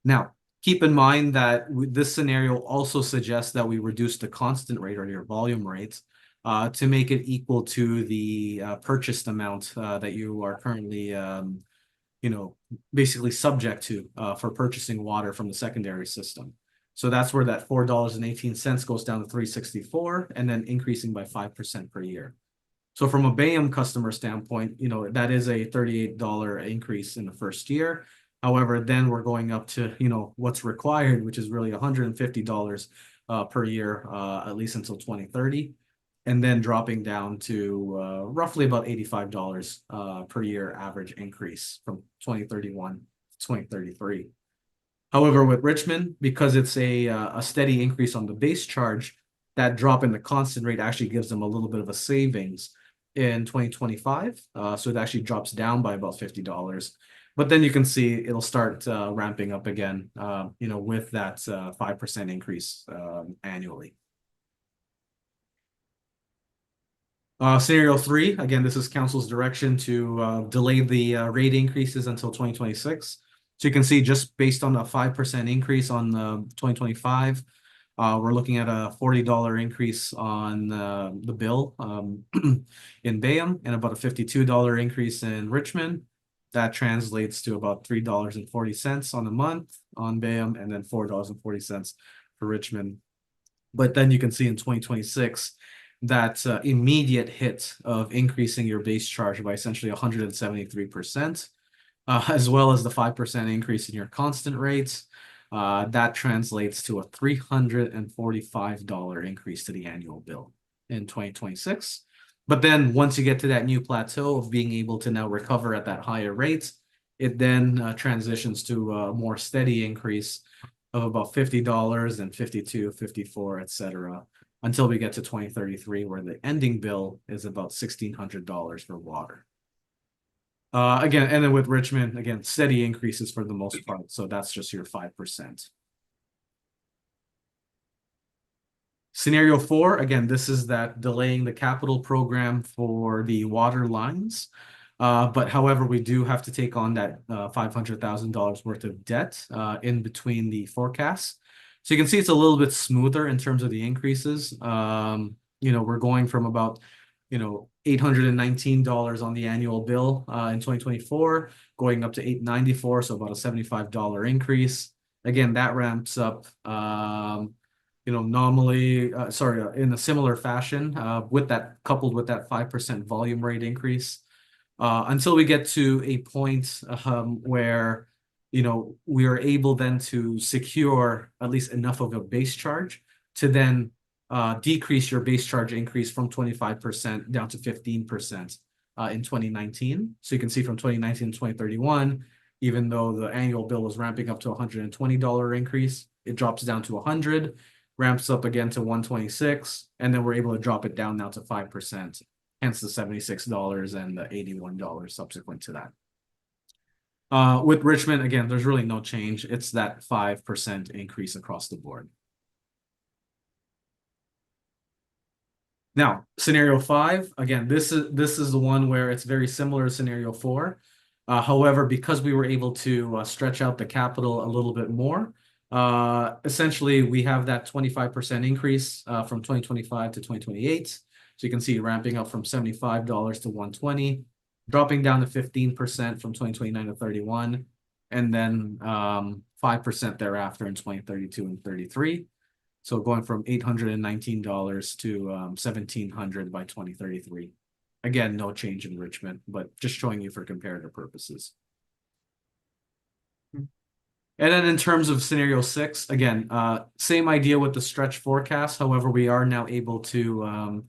Now, keep in mind that this scenario also suggests that we reduce the constant rate, or your volume rates, to make it equal to the purchased amount that you are currently, basically subject to for purchasing water from the secondary system. So that's where that $4.18 goes down to $3.64, and then increasing by 5% per year. So from a Bayham customer standpoint, that is a $38 increase in the first year. However, then we're going up to, what's required, which is really $150 per year, at least until 2030. And then dropping down to roughly about $85 per year average increase from 2031 to 2033. However, with Richmond, because it's a steady increase on the base charge, that drop in the constant rate actually gives them a little bit of a savings in 2025. So it actually drops down by about $50. But then you can see it'll start ramping up again, with that 5% increase annually. Scenario three, again, this is council's direction to delay the rate increases until 2026. So you can see, just based on a 5% increase on the 2025, we're looking at a $40 increase on the bill in Bayham, and about a $52 increase in Richmond. That translates to about $3.40 on a month on Bayham, and then $4.40 for Richmond. But then you can see in 2026, that immediate hit of increasing your base charge by essentially 173%. as well as the 5% increase in your constant rates, that translates to a $345 increase to the annual bill in 2026. But then once you get to that new plateau of being able to now recover at that higher rate, it then transitions to a more steady increase of about $50 and $52, $54, etc., until we get to 2033, where the ending bill is about $1,600 for water. Again, and then with Richmond, again, steady increases for the most part. So that's just your 5%. Scenario 4, again, this is that delaying the capital program for the water lines. But however, we do have to take on that $500,000 worth of debt in between the forecasts. So you can see it's a little bit smoother in terms of the increases. We're going from about $819 on the annual bill in 2024, going up to $894, so about a $75 increase. Again, that ramps up, normally, in a similar fashion, with that coupled with that 5% volume rate increase, until we get to a point where we are able then to secure at least enough of a base charge to then decrease your base charge increase from 25% down to 15% in 2019. So you can see from 2019 to 2031, even though the annual bill was ramping up to $120 increase, it drops down to 100, ramps up again to 126, and then we're able to drop it down now to 5%, hence the $76 and the $81 subsequent to that. With Richmond, again, there's really no change. It's that 5% increase across the board. Now, scenario 5, again, this is the one where it's very similar to scenario 4. However, because we were able to stretch out the capital a little bit more, essentially we have that 25% increase from 2025 to 2028. So you can see ramping up from $75 to $120, dropping down to 15% from 2029 to 31, and then 5% thereafter in 2032 and 33. So going from $819 to $1,700 by 2033. Again, no change in Richmond, but just showing you for comparative purposes. And then in terms of scenario 6, again, same idea with the stretch forecast. However, we are now able to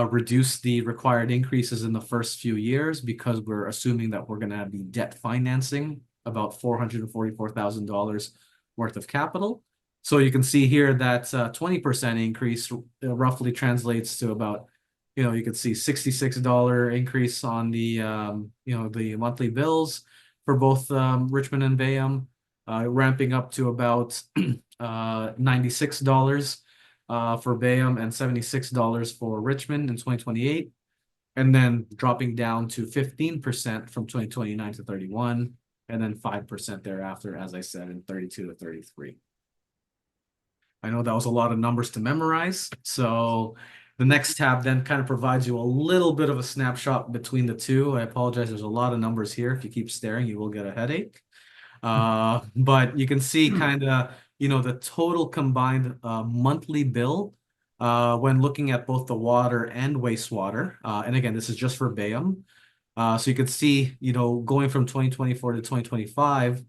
reduce the required increases in the first few years because we're assuming that we're going to be debt financing about $444,000 worth of capital. So you can see here that 20% increase roughly translates to about, you can see $66 increase on the, the monthly bills for both Richmond and Bayham, ramping up to about $96 for Bayham and $76 for Richmond in 2028, and then dropping down to 15% from 2029 to 31, and then 5% thereafter, as I said, in 32 to 33. I know that was a lot of numbers to memorize, so the next tab then kind of provides you a little bit of a snapshot between the two. I apologize, there's a lot of numbers here. If you keep staring, you will get a headache. But you can see kind of, the total combined monthly bill when looking at both the water and wastewater. And again, this is just for Bayham. So you can see, going from 2024 to 2025,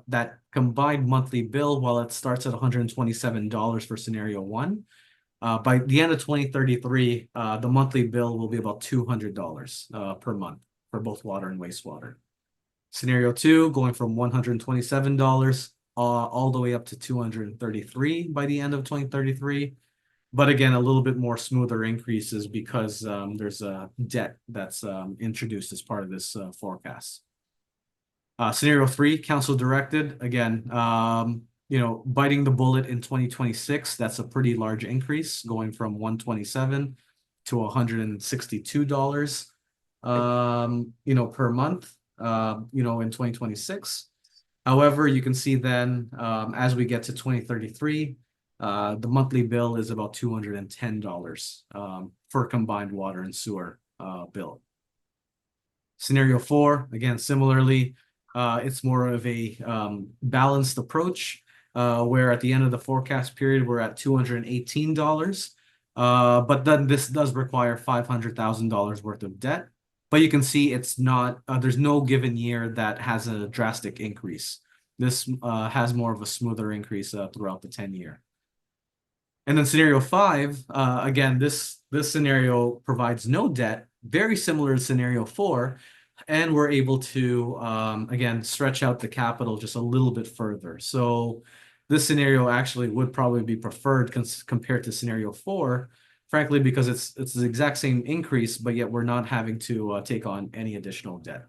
that combined monthly bill, while it starts at $127 for scenario 1, by the end of 2033, the monthly bill will be about $200 per month for both water and wastewater. Scenario 2, going from $127 all the way up to $233 by the end of 2033. But again, a little bit more smoother increases because there's a debt that's introduced as part of this forecast. Scenario 3, council directed, again, biting the bullet in 2026, that's a pretty large increase, going from $127 to $162, per month, in 2026. However, you can see then, as we get to 2033, the monthly bill is about $210 for combined water and sewer bill. Scenario 4, again, similarly, it's more of a balanced approach, where at the end of the forecast period, we're at $218. But then this does require $500,000 worth of debt. but you can see it's not, there's no given year that has a drastic increase. This has more of a smoother increase throughout the 10-year. And then scenario 5, again, this scenario provides no debt, very similar to scenario 4, and we're able to, again, stretch out the capital just a little bit further. So this scenario actually would probably be preferred compared to scenario 4, frankly, because it's the exact same increase, but yet we're not having to take on any additional debt.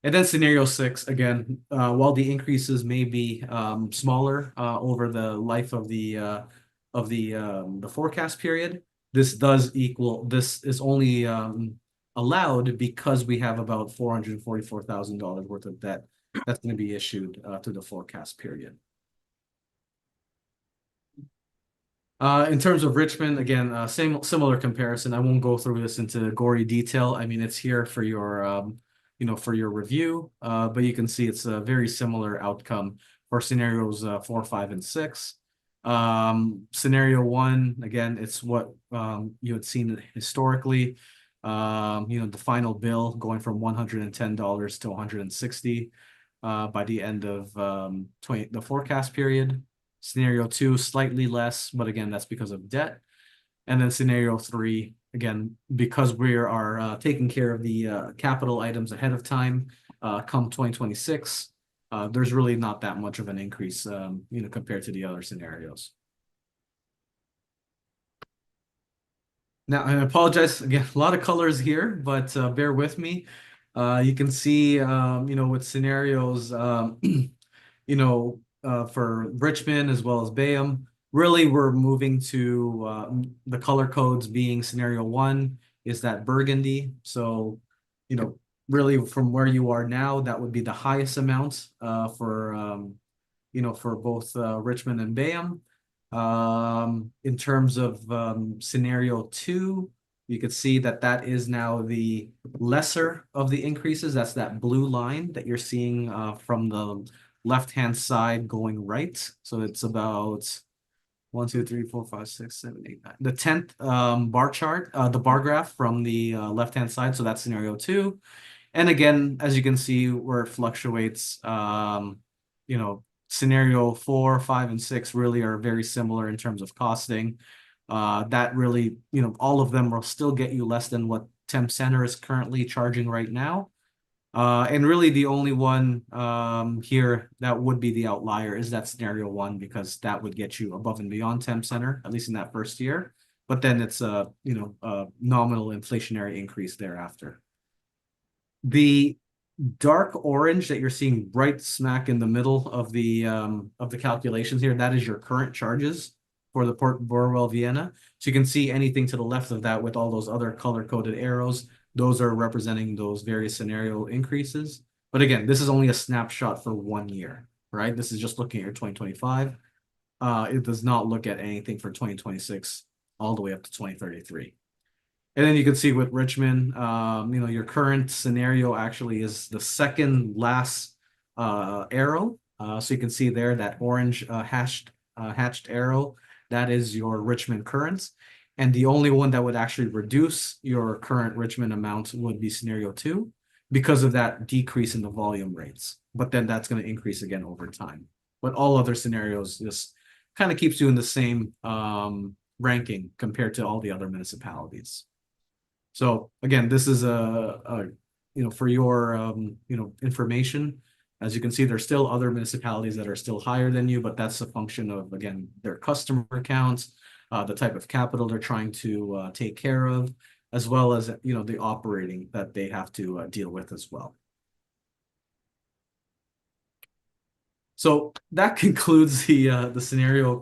And then scenario 6, again, while the increases may be smaller over the life of the forecast period, this is only allowed because we have about $444,000 worth of debt that's going to be issued to the forecast period. In terms of Richmond, again, similar comparison. I won't go through this into gory detail. I mean, it's here for your for your review, but you can see it's a very similar outcome for scenarios 4, 5, and 6. Scenario 1, again, it's what you had seen historically. The final bill going from $110 to $160 by the end of the forecast period. Scenario 2, slightly less, but again, that's because of debt. And then scenario 3, again, because we are taking care of the capital items ahead of time, come 2026, there's really not that much of an increase, compared to the other scenarios. Now, I apologize again, a lot of colors here, but bear with me. You can see, with scenarios, for Richmond as well as Bayham, really we're moving to the color codes being scenario 1 is that burgundy. So, really from where you are now, that would be the highest amount for both Richmond and Bayham. In terms of scenario 2, you could see that is now the lesser of the increases. That's that blue line that you're seeing from the left-hand side going right. So it's about 1, 2, 3, 4, 5, 6, 7, 8, 9. The 10th bar chart, the bar graph from the left-hand side. So that's scenario 2. And again, as you can see where it fluctuates, scenario 4, 5, and 6 really are very similar in terms of costing. That really, all of them will still get you less than what Temp Center is currently charging right now. And really the only one here that would be the outlier is that scenario 1, because that would get you above and beyond Temp Center, at least in that first year. But then it's a nominal inflationary increase thereafter. The dark orange that you're seeing right smack in the middle of the calculations here, that is your current charges for the Port Borwell Vienna. So you can see anything to the left of that with all those other color-coded arrows. Those are representing those various scenario increases. But again, this is only a snapshot for 1 year, right? This is just looking at your 2025. It does not look at anything for 2026 all the way up to 2033. And then you can see with Richmond, your current scenario actually is the second last arrow. So you can see there that orange hatched arrow, that is your Richmond current. And the only one that would actually reduce your current Richmond amount would be scenario 2 because of that decrease in the volume rates. But then that's going to increase again over time. But all other scenarios just kind of keeps you in the same ranking compared to all the other municipalities. So again, this is for your information. As you can see, there's still other municipalities that are still higher than you, but that's a function of, again, their customer accounts, the type of capital they're trying to take care of, as well as the operating that they have to deal with as well. So that concludes the scenario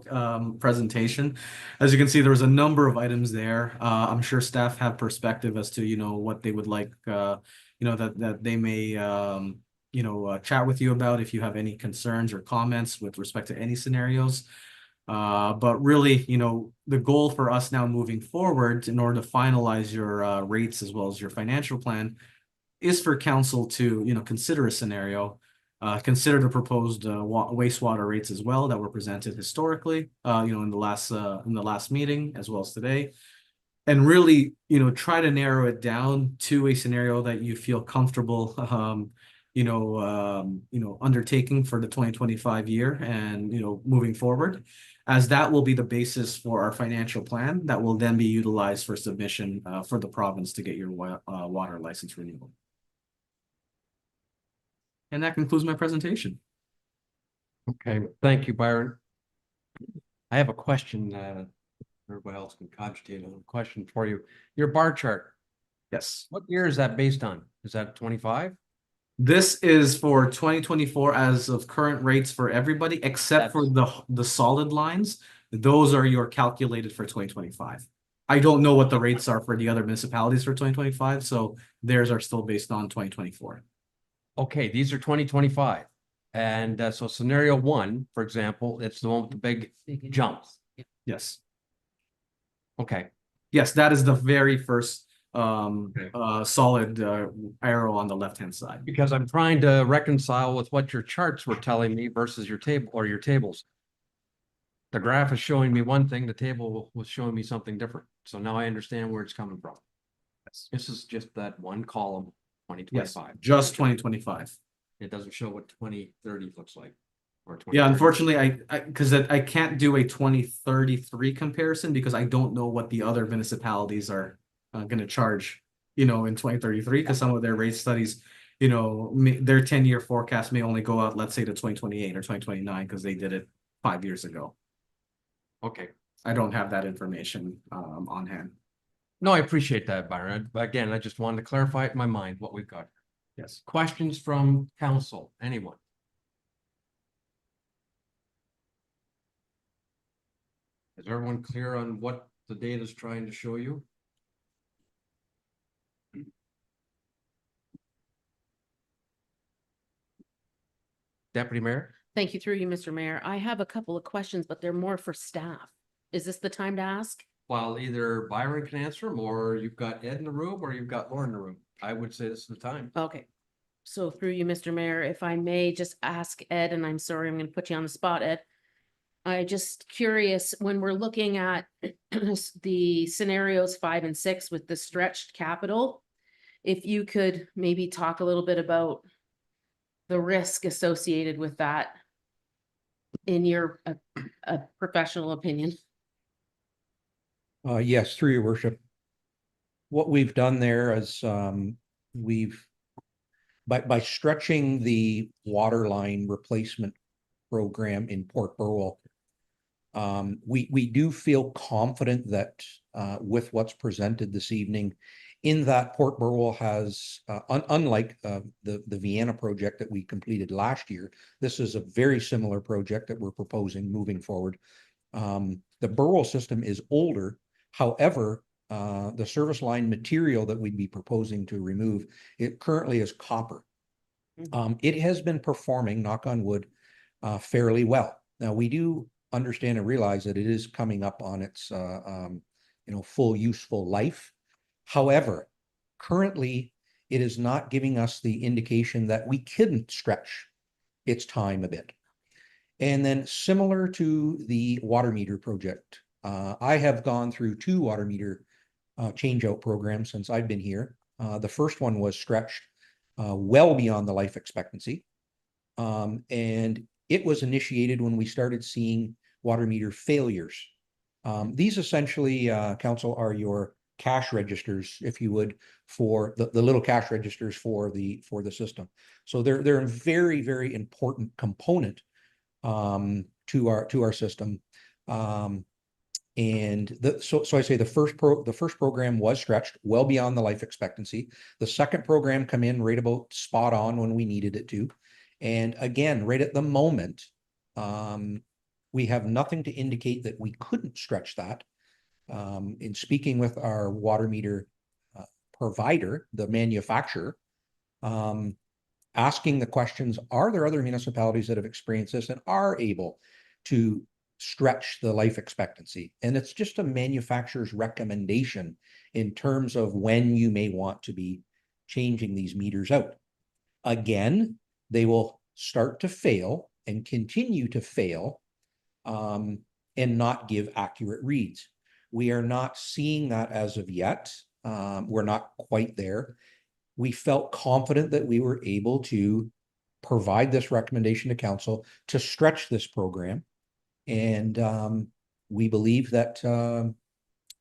presentation. As you can see, there was a number of items there. I'm sure staff have perspective as to what they would like that they may chat with you about if you have any concerns or comments with respect to any scenarios. But really, the goal for us now moving forward in order to finalize your rates as well as your financial plan is for council to consider a scenario. Consider the proposed wastewater rates as well that were presented historically, in the last meeting as well as today. and really, try to narrow it down to a scenario that you feel comfortable, undertaking for the 2025 year and, moving forward, as that will be the basis for our financial plan that will then be utilized for submission, for the province to get your water license renewal. And that concludes my presentation. Okay, thank you, Byron. I have a question, everybody else can cogitate on a question for you. Your bar chart, Yes. what year is that based on? Is that 25? This is for 2024 as of current rates for everybody, except for the solid lines. Those are your calculated for 2025. I don't know what the rates are for the other municipalities for 2025, so theirs are still based on 2024. Okay, these are 2025. And so scenario one, for example, it's the one with the big jumps. Yes. Okay, Yes, that is the very first solid arrow on the left-hand side. because I'm trying to reconcile with what your charts were telling me versus your table or your tables. The graph is showing me one thing, the table was showing me something different. So now I understand where it's coming from. This is just that one column, Yes, 2025. just 2025. It doesn't show what 2030 looks like. Or Yeah, 2030. unfortunately, because I can't do a 2033 comparison because I don't know what the other municipalities are going to charge, in 2033, because some of their rate studies, their 10-year forecast may only go out, let's say, to 2028 or 2029 because they did it 5 years ago. Okay. I don't have that information on hand. No, I appreciate that, Byron. Again, I just wanted to clarify it in my mind what we've got. Yes. Questions from council, anyone? Is everyone clear on what the data is trying to show you? Deputy Mayor? Thank you through you, Mr. Mayor. I have a couple of questions, but they're more for staff. Is this the time to ask? Well, either Byron can answer them, or you've got Ed in the room, or you've got Lauren in the room. I would say this is the time. Okay. So through you, Mr. Mayor, if I may just ask Ed, and I'm sorry, I'm going to put you on the spot, Ed. I just curious, when we're looking at the scenarios 5 and 6 with the stretched capital, if you could maybe talk a little bit about the risk associated with that in your professional opinion. Yes, through your worship. What we've done there is we've by stretching the water line replacement program in Port Burwell, we do feel confident that with what's presented this evening, in that Port Burwell has, unlike the Vienna project that we completed last year, this is a very similar project that we're proposing moving forward. The Burwell system is older. However, the service line material that we'd be proposing to remove, it currently is copper. It has been performing, knock on wood, fairly well. Now, we do understand and realize that it is coming up on its full useful life. However, currently it is not giving us the indication that we couldn't stretch its time a bit. And then similar to the water meter project, I have gone through 2 water meter change-out programs since I've been here. The first one was stretched well beyond the life expectancy. And it was initiated when we started seeing water meter failures. These essentially, council, are your cash registers, if you would, for the little cash registers for the system. So they're a very, very important component to our system. And so I say the first program was stretched well beyond the life expectancy. The second program come in right about spot on when we needed it to. And again, right at the moment, we have nothing to indicate that we couldn't stretch that. In speaking with our water meter provider, the manufacturer, asking the questions, are there other municipalities that have experienced this and are able to stretch the life expectancy? And it's just a manufacturer's recommendation in terms of when you may want to be changing these meters out. Again, they will start to fail and continue to fail and not give accurate reads. We are not seeing that as of yet. We're not quite there. We felt confident that we were able to provide this recommendation to council to stretch this program. And we believe that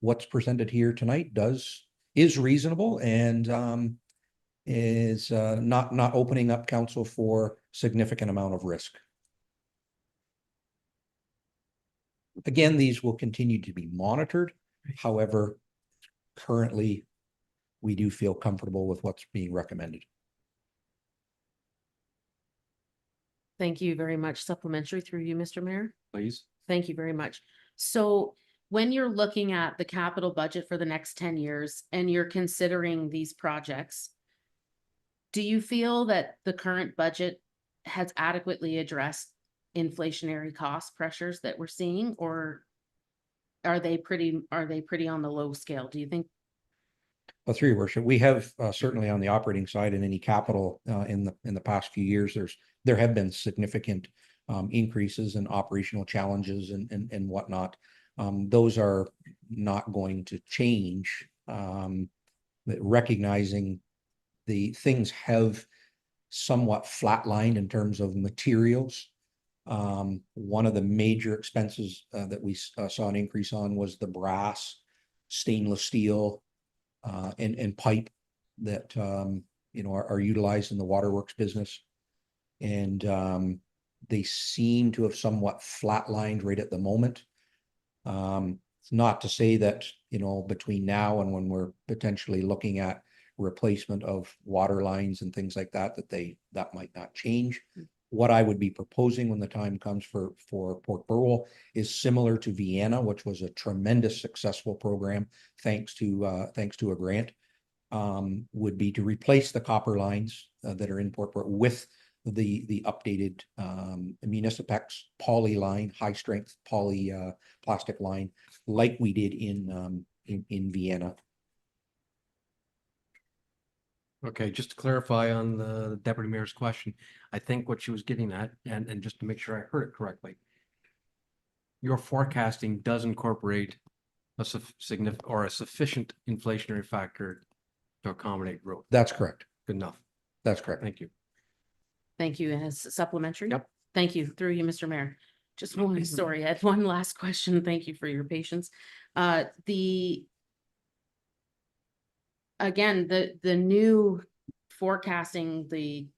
what's presented here tonight is reasonable and is not opening up council for significant amount of risk. Again, these will continue to be monitored. However, currently, we do feel comfortable with what's being recommended. Thank you very much. Supplementary through you, Mr. Mayor. Please. Thank you very much. So when you're looking at the capital budget for the next 10 years and you're considering these projects, do you feel that the current budget has adequately addressed inflationary cost pressures that we're seeing, or are they pretty on the low scale? Do you think? Well, through your worship, we have certainly on the operating side and any capital in the past few years, there have been significant increases in operational challenges and whatnot. Those are not going to change. Recognizing the things have somewhat flatlined in terms of materials. One of the major expenses that we saw an increase on was the brass, stainless steel, and pipe that are utilized in the waterworks business. And they seem to have somewhat flatlined right at the moment. It's not to say that, between now and when we're potentially looking at replacement of water lines and things like that, that might not change. What I would be proposing when the time comes for Port Burwell is similar to Vienna, which was a tremendous successful program, thanks to a grant, would be to replace the copper lines that are in Port Burwell with the updated Municipex poly line, high strength poly plastic line, like we did in Vienna. Okay, just to clarify on the deputy mayor's question, I think what she was getting at, and just to make sure I heard it correctly, your forecasting does incorporate a significant or a sufficient inflationary factor to accommodate growth. That's correct. Good enough. That's correct. Thank you. Thank you. As supplementary? Yep. Thank you. Through you, Mr. Mayor. Just one, sorry, I had one last question. Thank you for your patience. Again, the new forecasting, the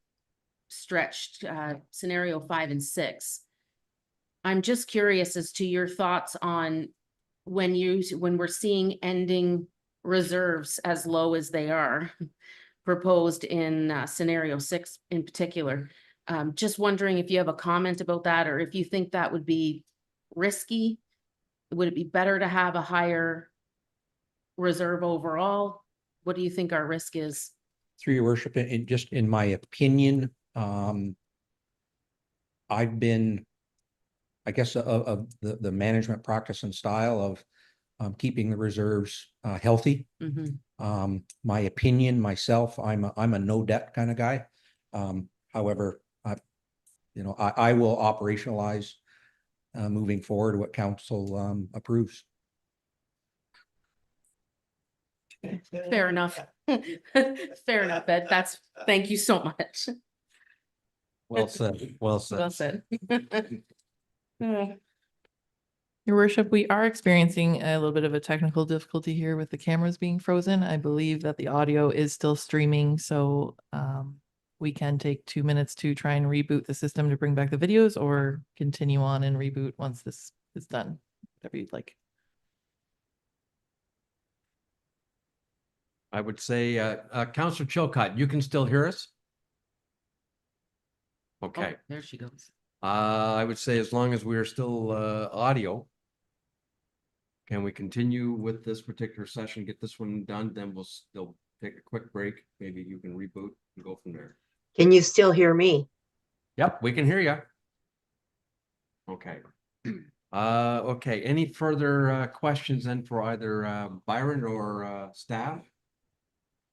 stretched scenario 5 and 6. I'm just curious as to your thoughts on when we're seeing ending reserves as low as they are proposed in scenario 6 in particular. Just wondering if you have a comment about that, or if you think that would be risky. Would it be better to have a higher reserve overall? What do you think our risk is? Through your worship, in my opinion, I've been, I guess, of the management practice and style of keeping the reserves healthy. My opinion, myself, I'm a no debt kind of guy. However, I will operationalize moving forward what council approves. Fair enough. Fair enough, Ed. Thank you so much. Well said. Well said. Well said. Your worship, we are experiencing a little bit of a technical difficulty here with the cameras being frozen. I believe that the audio is still streaming, so we can take 2 minutes to try and reboot the system to bring back the videos, or continue on and reboot once this is done, whatever you'd like. I would say, Councillor Chilcott, you can still hear us? Okay. Oh, there she goes. I would say as long as we're still audio, can we continue with this particular session, get this one done, then we'll still take a quick break. Maybe you can reboot and go from there. Can you still hear me? Yep, we can hear you. Okay. Okay, any further questions then for either Byron or staff?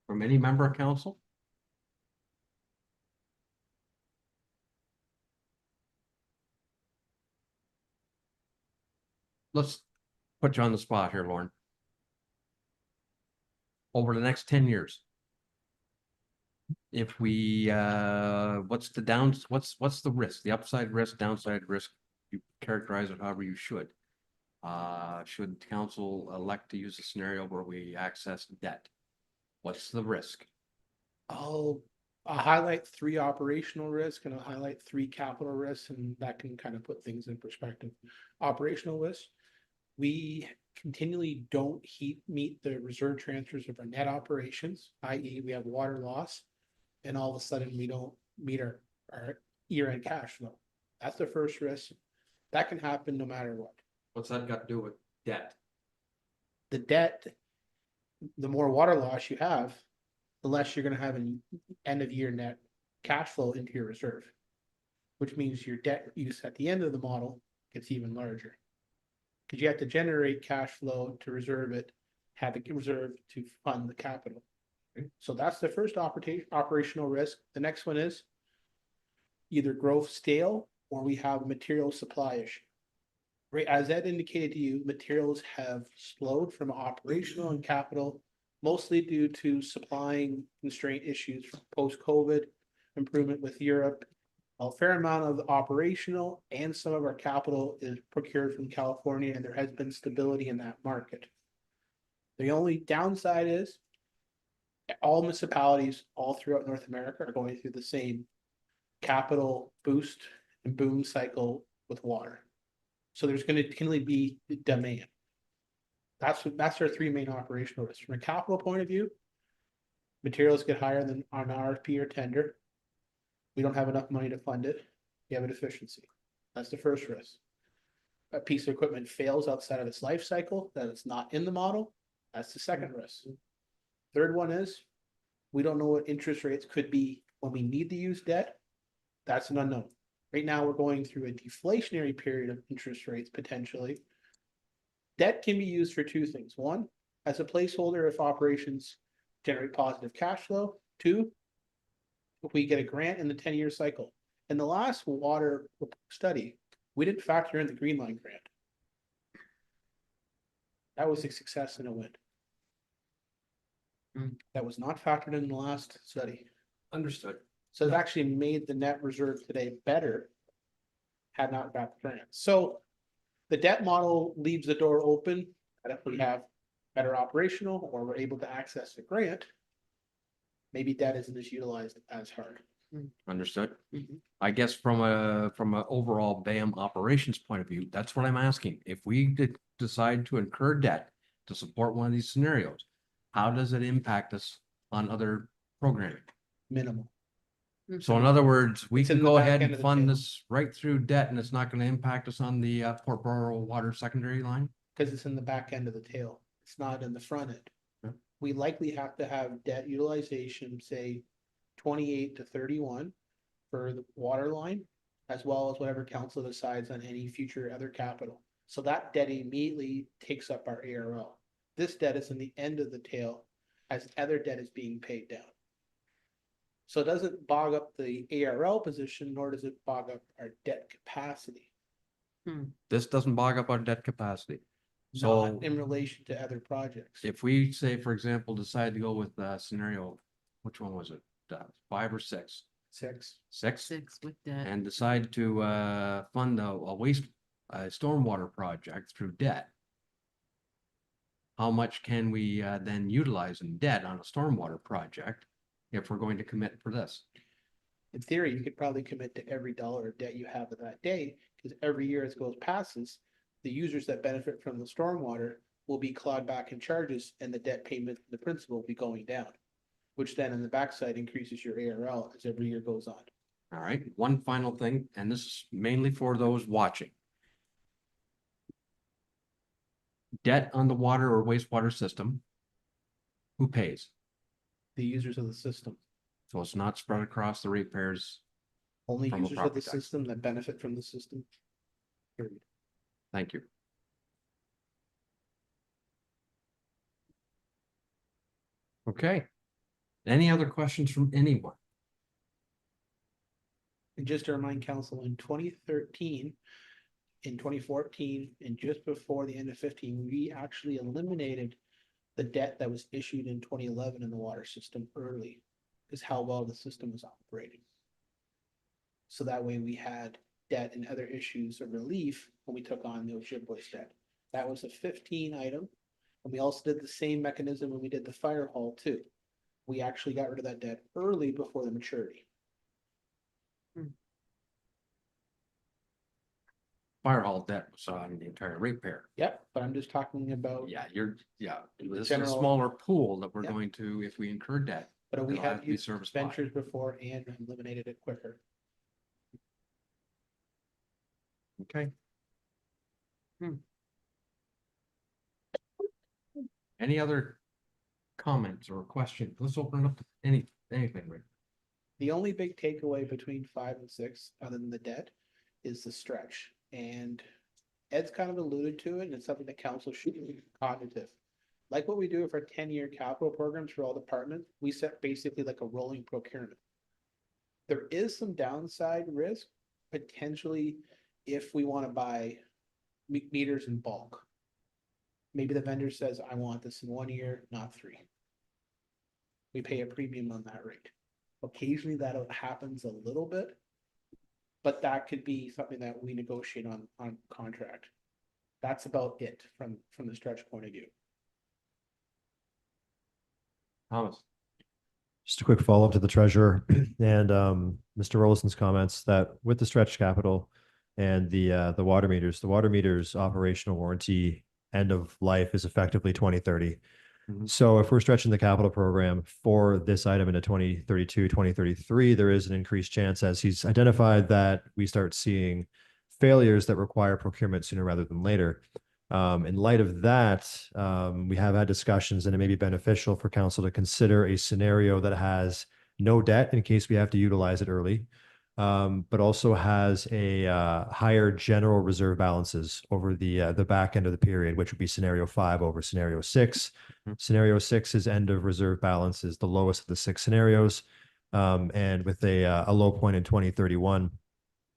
From any member of council? put you on the spot here, Lauren. Over the next 10 years. If we, what's the risk, the upside risk, downside risk? You characterize it however you should. Should council elect to use a scenario where we access debt? What's the risk? I'll highlight 3 operational risks and I'll highlight 3 capital risks, and that can kind of put things in perspective. Operational risk, we continually don't meet the reserve transfers of our net operations, i.e. we have water loss, and all of a sudden we don't meet our year-end cash flow. That's the first risk. That can happen no matter what. What's that got to do with debt? The debt, the more water loss you have, the less you're going to have an end of year net cash flow into your reserve, which means your debt use at the end of the model gets even larger. Because you have to generate cash flow to reserve it, have it reserved to fund the capital. So that's the first operational risk. The next one is either growth stale or we have a material supply issue. Right, as Ed indicated to you, materials have slowed from operational and capital, mostly due to supplying constraint issues from post-COVID, improvement with Europe. A fair amount of the operational and some of our capital is procured from California, and there has been stability in that market. The only downside is all municipalities all throughout North America are going through the same capital boost and boom cycle with water. So there's going to continually be demand. That's our 3 main operational risks. From a capital point of view, materials get higher than on RFP or tender. We don't have enough money to fund it. You have a deficiency. That's the first risk. A piece of equipment fails outside of its life cycle, that it's not in the model. That's the second risk. Third one is we don't know what interest rates could be when we need to use debt. That's an unknown. Right now, we're going through a deflationary period of interest rates potentially. Debt can be used for 2 things. 1, as a placeholder if operations generate positive cash flow. 2, if we get a grant in the 10-year cycle. In the last water study, we didn't factor in the Green Line grant. That was a success and a win. That was not factored in the last study. Understood. So it actually made the net reserve today better had not got the grant. So the debt model leaves the door open that if we have better operational or we're able to access the grant, maybe debt isn't as utilized as hard. Understood. I guess from a overall BAM operations point of view, that's what I'm asking. If we did decide to incur debt to support one of these scenarios, how does it impact us on other programming? Minimal. So in other words, we It's can in the go back ahead end and of the fund tail. this right through debt and it's not going to impact us on the Port Borough water secondary line? Because it's in the back end of the tail. It's not in the front end. Yeah. We likely have to have debt utilization, say 28 to 31 for the water line, as well as whatever council decides on any future other capital. So that debt immediately takes up our ARL. This debt is in the end of the tail as other debt is being paid down. So it doesn't bog up the ARL position, nor does it bog up our debt capacity. This doesn't bog up our debt capacity. So Not in relation to other projects. if we say, for example, decide to go with scenario, which one was it? 5 or 6? 6. 6? 6 with debt. And decide to fund a stormwater project through debt. How much can we then utilize in debt on a stormwater project if we're going to commit for this? In theory, you could probably commit to every dollar of debt you have at that day, because every year as it goes passes, the users that benefit from the stormwater will be clawed back in charges and the debt payment, the principal will be going down, which then on the backside increases your ARL as every year goes on. All right, one final thing, and this is mainly for those watching. Debt on the water or wastewater system, who pays? The users of the system, So it's not spread across the ratepayers. only From a users of the property tax. system that benefit from the system. Period. Thank you. Okay. Any other questions from anyone? And just to remind council, in 2013, in 2014 and just before the end of 15, we actually eliminated the debt that was issued in 2011 in the water system early, is how well the system was operating. So that way we had debt and other issues of relief when we took on the Ojibwa's debt. That was a 15 item. And we also did the same mechanism when we did the fire hall too. We actually got rid of that debt early before the maturity. Fire hall debt was on the entire ratepayer. Yep, but I'm just talking about. Yeah, this is a General- smaller pool that we're Yeah. going to, if we incur debt. But we it'll have have to be used serviced by. ventures before and eliminated it quicker. Okay. Hmm. Any other comments or questions? Let's open it up to anything, Rick. The only big takeaway between 5 and 6, other than the debt, is the stretch. And Ed's kind of alluded to it, and it's something that council should be cognitive. Like what we do with our 10-year capital programs for all departments, we set basically like a rolling procurement. There is some downside risk, potentially, if we want to buy meters in bulk. Maybe the vendor says, I want this in 1 year, not 3. We pay a premium on that rate. Occasionally that happens a little bit, but that could be something that we negotiate on contract. That's about it from the stretch point of view. Thomas. Just a quick follow-up to the treasurer and Mr. Rollison's comments that with the stretch capital and the water meters operational warranty end of life is effectively 2030. Mhm. So if we're stretching the capital program for this item into 2032, 2033, there is an increased chance, as he's identified, that we start seeing failures that require procurement sooner rather than later. In light of that, we have had discussions, and it may be beneficial for council to consider a scenario that has no debt in case we have to utilize it early, but also has a higher general reserve balances over the back end of the period, which would be scenario 5 over scenario 6. Mhm. Scenario 6's end of reserve balance is the lowest of the 6 scenarios, and with a low point in 2031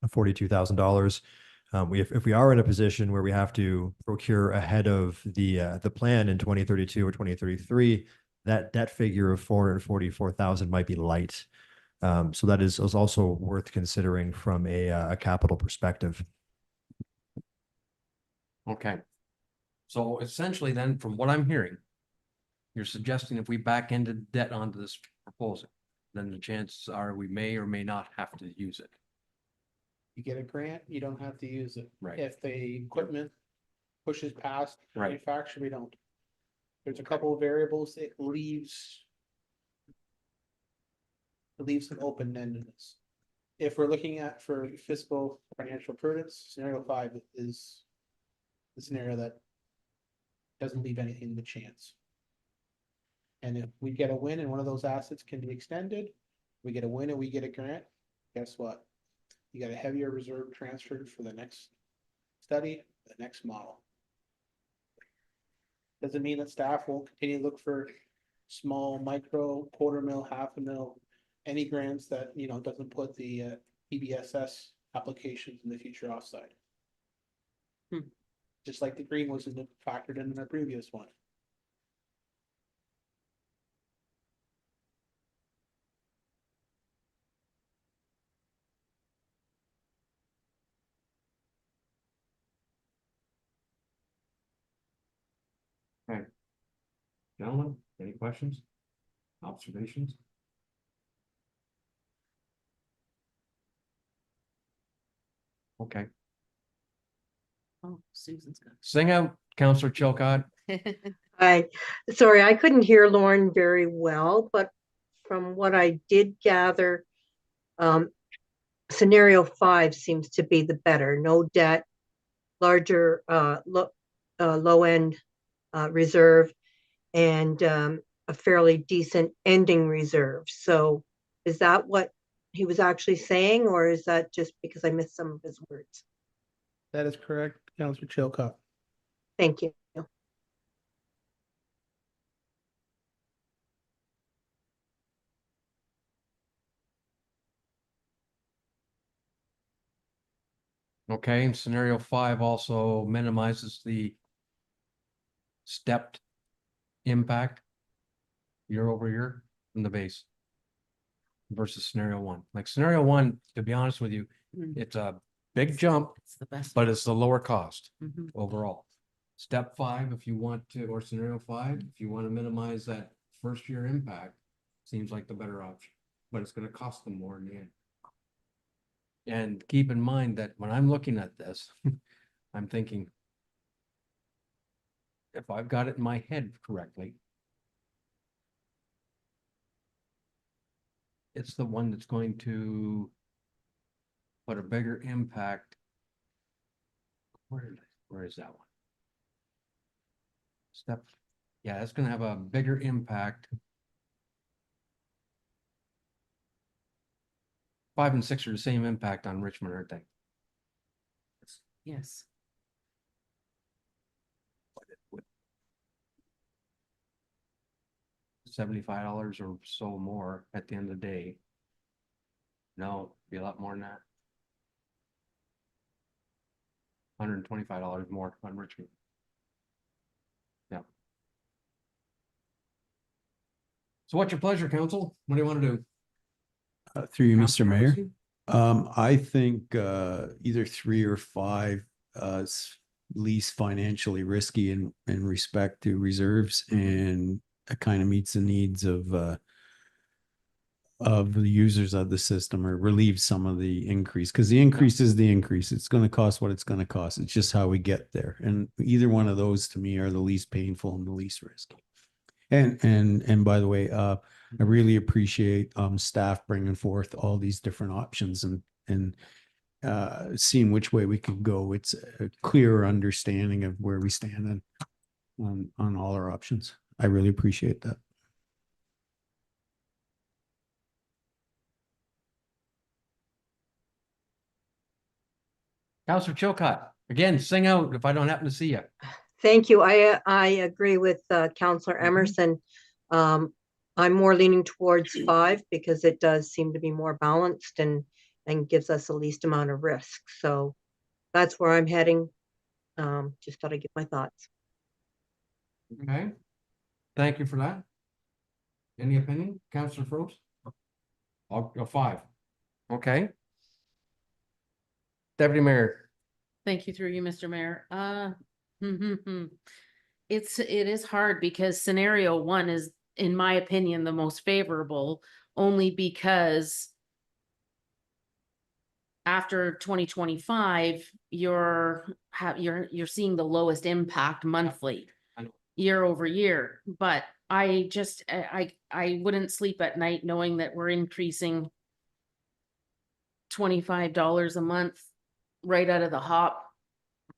of $42,000. If we are in a position where we have to procure ahead of the plan in 2032 or 2033, that debt figure of 444,000 might be light. So that is also worth considering from a capital perspective. Okay. So essentially then, from what I'm hearing, you're suggesting if we back ended debt onto this proposal, then the chances are we may or may not have to use it. You get a grant, you don't have to use it. Right. If the equipment pushes past Right. manufacturer, we don't. There's a couple of variables it leaves some open-endedness. If we're looking at for fiscal financial prudence, scenario 5 is the scenario that doesn't leave anything to chance. And if we get a win and one of those assets can be extended, we get a win and we get a grant, guess what? You got a heavier reserve transferred for the next study, the next model. Doesn't mean that staff won't continue to look for small, micro, quarter mil, half a mil, any grants that, doesn't put the EBSS applications in the future offside. Just like the green was factored in our previous one. Gentlemen, any questions? Observations? Okay. Oh, Susan's got. Sing out, Counselor Chilcott. Sorry, I couldn't hear Lauren very well, but from what I did gather, scenario 5 seems to be the better. No debt, larger, low end reserve, and a fairly decent ending reserve. So is that what he was actually saying, or is that just because I missed some of his words? That is correct, Councilor Chilcott. Thank you. Okay, and scenario 5 also minimizes the stepped impact year over year from the base versus scenario 1. Like scenario 1, to be honest with you, Mm. it's a big jump, It's the best. but it's the lower cost Mhm. overall. Step 5, if you want to, or scenario 5, if you want to minimize that first year impact, seems like the better option, but it's going to cost them more in the end. And keep in mind that when I'm looking at this, I'm thinking, if I've got it in my head correctly, it's the one that's going to put a bigger impact. Where is that one? Step, yeah, it's gonna have a bigger impact. 5 and 6 are the same impact on Richmond, aren't they? Yes. $75 or so more at the end of the day. No, be a lot more than that. $125 more on Richmond. Yeah. So what's your pleasure, council? What do you want to do? Through you, Mr. Councilor Mayor. Emerson? I think either 3 or 5 least financially risky in respect to reserves, and it kind of meets the needs of the users of the system, or relieves some of the increase, because the increase is the increase. It's going to cost what it's going to cost. It's just how we get there. And either one of those to me are the least painful and the least risky. And by the way, I really appreciate staff bringing forth all these different options and seeing which way we could go. It's a clearer understanding of where we stand on all our options. I really appreciate that. Councilor Chilcott, again, sing out if I don't happen to see you. Thank you. I agree with Counselor Emerson. I'm more leaning towards 5 because it does seem to be more balanced and gives us the least amount of risk. So that's where I'm heading. Just thought I'd give my thoughts. Okay. Thank you for that. Any opinion, Councilor Frost? I'll go 5. Okay. Deputy Mayor. Thank you through you, Mr. Mayor. It is hard because scenario 1 is, in my opinion, the most favorable, only because after 2025, you're seeing the lowest impact monthly, I know. year over year. But I just, I wouldn't sleep at night knowing that we're increasing $25 a month right out of the hop.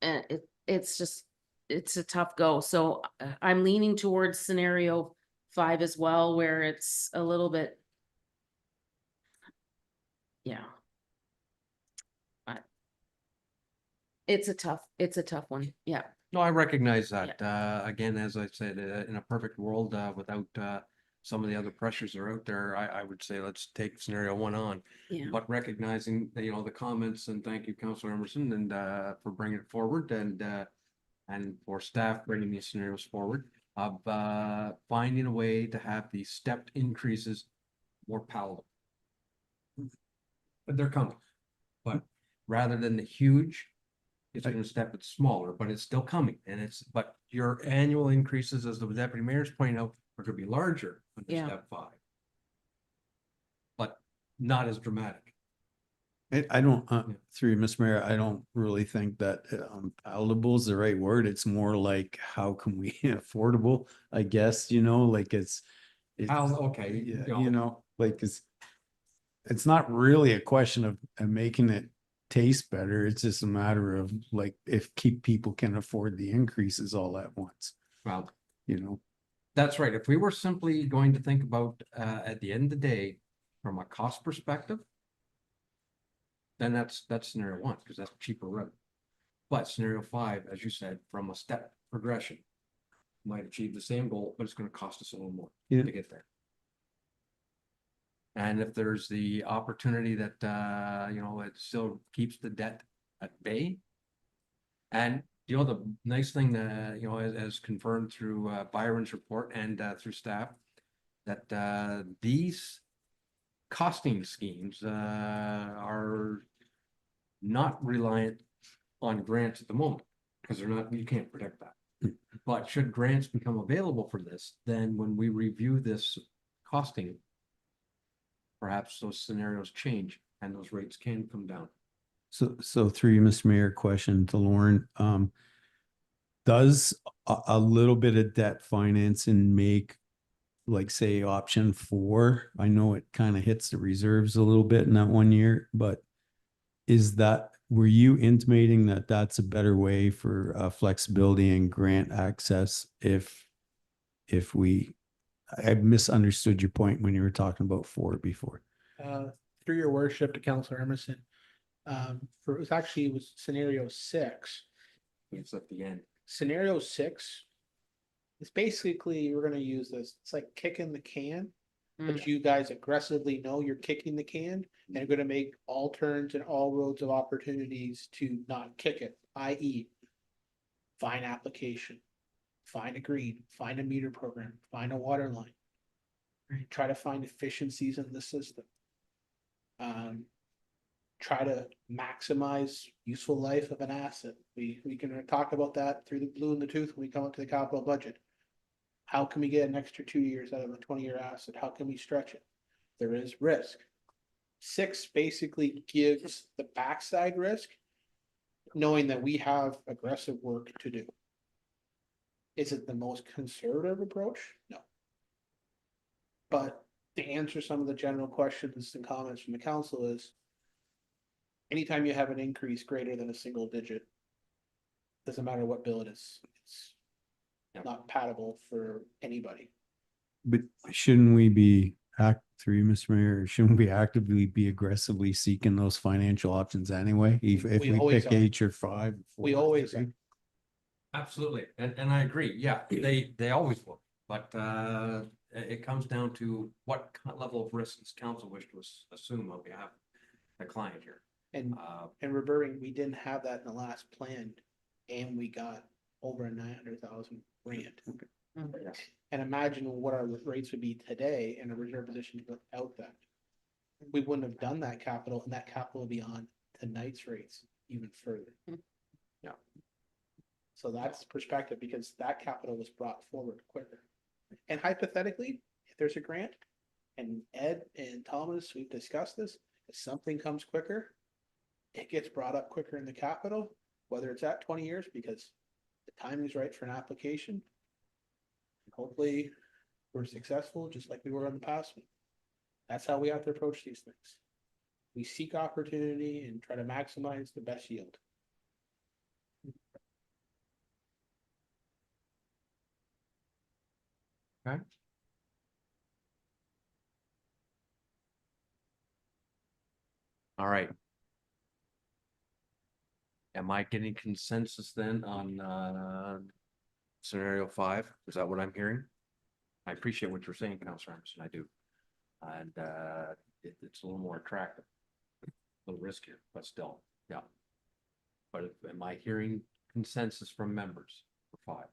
And it's just, it's a tough go. So I'm leaning towards scenario 5 as well, where it's a little bit. Yeah. But it's a tough one. Yeah. No, I recognize that. Again, as I said, in a perfect world, without some of the other pressures that are out there, I would say let's take scenario 1 on. Yeah. But recognizing, the comments, and thank you, Councilor Emerson, and for bringing it forward, and for staff bringing these scenarios forward of finding a way to have these stepped increases more palatable. But they're coming. But rather than the huge, it's going to step it smaller, but it's still coming. And but your annual increases, as the deputy mayor's pointing out, are going to be larger under Yeah. step 5. But not as dramatic. I don't, through you, Mr. Mayor, I don't really think that palatable is the right word. It's more like, how can we affordable, I guess, like it's Okay. yeah, like it's not really a question of making it taste better. It's just a matter of like, if people can afford the increases all at once, Well, That's right. If we were simply going to think about, at the end of the day, from a cost perspective, then that's scenario 1, because that's cheaper route. But scenario 5, as you said, from a step progression, might achieve the same goal, but it's going to cost us a little more to get there. And if there's the opportunity that, it still keeps the debt at bay. And you know, the nice thing, you know, as confirmed through Byron's report and through staff, that these costing schemes are not reliant on grants at the moment, because they're not, you can't predict that. But should grants become available for this, then when we review this costing, perhaps those scenarios change and those rates can come down. So through you, Mr. Mayor, question to Lauren, does a little bit of debt financing make, like, say, option 4? I know it kind of hits the reserves a little bit in that 1 year, but were you intimating that that's a better way for flexibility and grant access I misunderstood your point when you were talking about 4 before. Through your worship to Councilor Emerson, it was scenario 6. It's at the end. Scenario 6 is basically, we're gonna use this, it's like kicking the can, but you guys aggressively know you're kicking the can and you're gonna make all turns and all roads of opportunities to not kick it, i.e. find application, find a green, find a meter program, find a water line. Try to find efficiencies in the system. Try to maximize useful life of an asset. We can talk about that through the blue in the tooth when we come up to the capital budget. How can we get an extra 2 years out of a 20-year asset? How can we stretch it? There is risk. 6 basically gives the backside risk, knowing that we have aggressive work to do. Is it the most conservative approach? No. But to answer some of the general questions and comments from the council is, anytime you have an increase greater than a single digit, doesn't matter what bill it is, it's not palatable for anybody. But shouldn't we be through Mr. Mayor, shouldn't we actively be aggressively seeking those financial options anyway? If We we always pick are. H or 5? We 4, always 3? are. Absolutely, and I agree, yeah, they always will, but it comes down to what level of risk does council wish to assume on behalf of the client here. And reverting, we didn't have that in the last plan, and we got over a 900,000 grant. And imagine what our rates would be today in a reserve position without that. We wouldn't have done that capital, and that capital would be on tonight's rates even further. Yeah. So that's perspective, because that capital was brought forward quicker. And hypothetically, if there's a grant, and Ed and Thomas, we've discussed this, if something comes quicker, it gets brought up quicker in the capital, whether it's at 20 years, because the timing is right for an application. Hopefully we're successful, just like we were in the past one. That's how we have to approach these things. We seek opportunity and try to maximize the best yield. Okay. All right. Am I getting consensus then on scenario 5? Is that what I'm hearing? I appreciate what you're saying, Councilor Emerson, I do. And it's a little more attractive, a little riskier, but still, yeah. But am I hearing consensus from members for 5?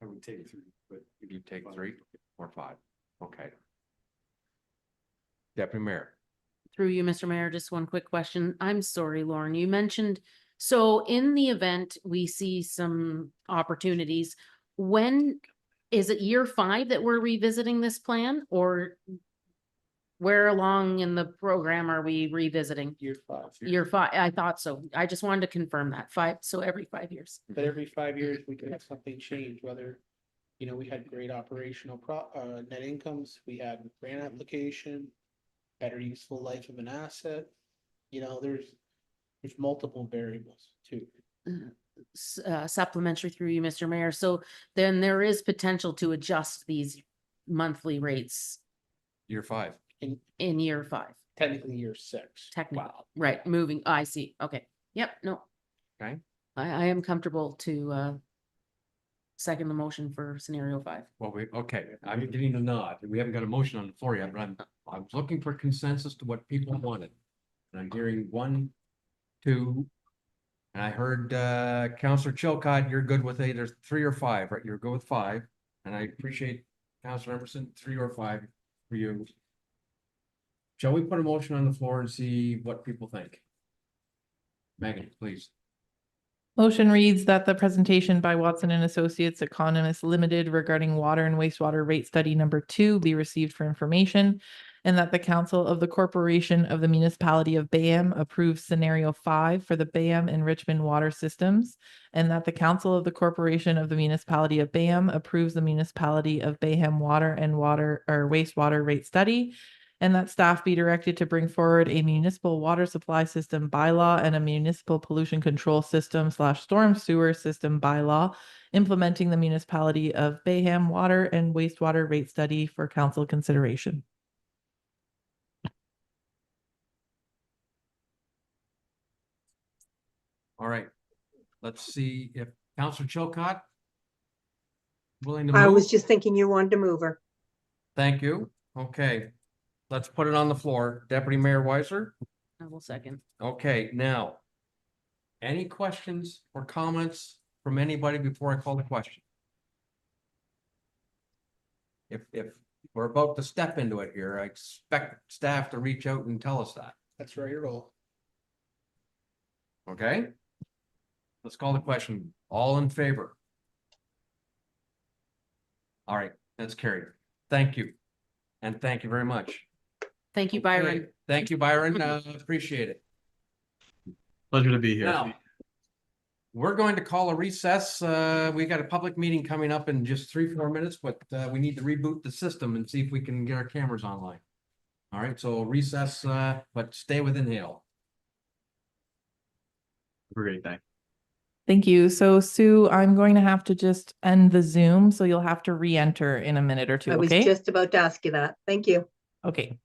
I would take 3, but if you take 3 or 5, okay. Deputy Mayor. Through you, Mr. Mayor, just one quick question. I'm sorry, Lauren, you mentioned, so in the event we see some opportunities, when is it year 5 that we're revisiting this plan, or where along in the program are we revisiting? Year 5. Year 5, I thought so. I just wanted to confirm that 5, so every 5 years. But every 5 years, we could have something change, whether, we had great operational net incomes, we had grant application, better useful life of an asset. There's multiple variables too. Supplementary through you, Mr. Mayor. So then there is potential to adjust these monthly rates Year 5. in year 5. Technically year 6. Technically, right, moving, I see, okay, yep, no. Okay. I am comfortable to second the motion for scenario 5. Well, okay, I'm getting a nod. We haven't got a motion on the floor yet, but I'm looking for consensus to what people wanted. And I'm hearing 1, 2. And I heard Counselor Chilcott, you're good with either 3 or 5, right? You're good with 5. And I appreciate Counselor Emerson, 3 or 5 for you. Shall we put a motion on the floor and see what people think? Megan, please. Motion reads that the presentation by Watson and Associates Economists Limited regarding water and wastewater rate study number 2 be received for information, and that the Council of the Corporation of the Municipality of Bayham approves scenario 5 for the Bayham and Richmond water systems, and that the Council of the Corporation of the Municipality of Bayham approves the Municipality of Bayham water and water or wastewater rate study, and that staff be directed to bring forward a municipal water supply system bylaw and a municipal pollution control system / storm sewer system bylaw, implementing the Municipality of Bayham water and wastewater rate study for council consideration. All right. Let's see if Counselor Chilcott willing to I was move. just thinking you wanted to move her. Thank you. Okay. Let's put it on the floor. Deputy Mayor Weiser. I will second. Okay, now. Any questions or comments from anybody before I call the question? If we're about to step into it here, I expect staff to reach out and tell us that, That's ready to roll. okay? Let's call the question. All in favor? All right, that's carried. Thank you. And thank you very much. Thank you, Okay, Byron. thank you, Byron. Appreciate it. Pleasure to be here. Now, we're going to call a recess. We got a public meeting coming up in just 3-4 minutes, but we need to reboot the system and see if we can get our cameras online. All right, so recess, but stay within hail. Great, thanks. Thank you. So Sue, I'm going to have to just end the Zoom, so you'll have to re-enter in a minute or two, I was okay? just about to ask you that. Thank you. Okay.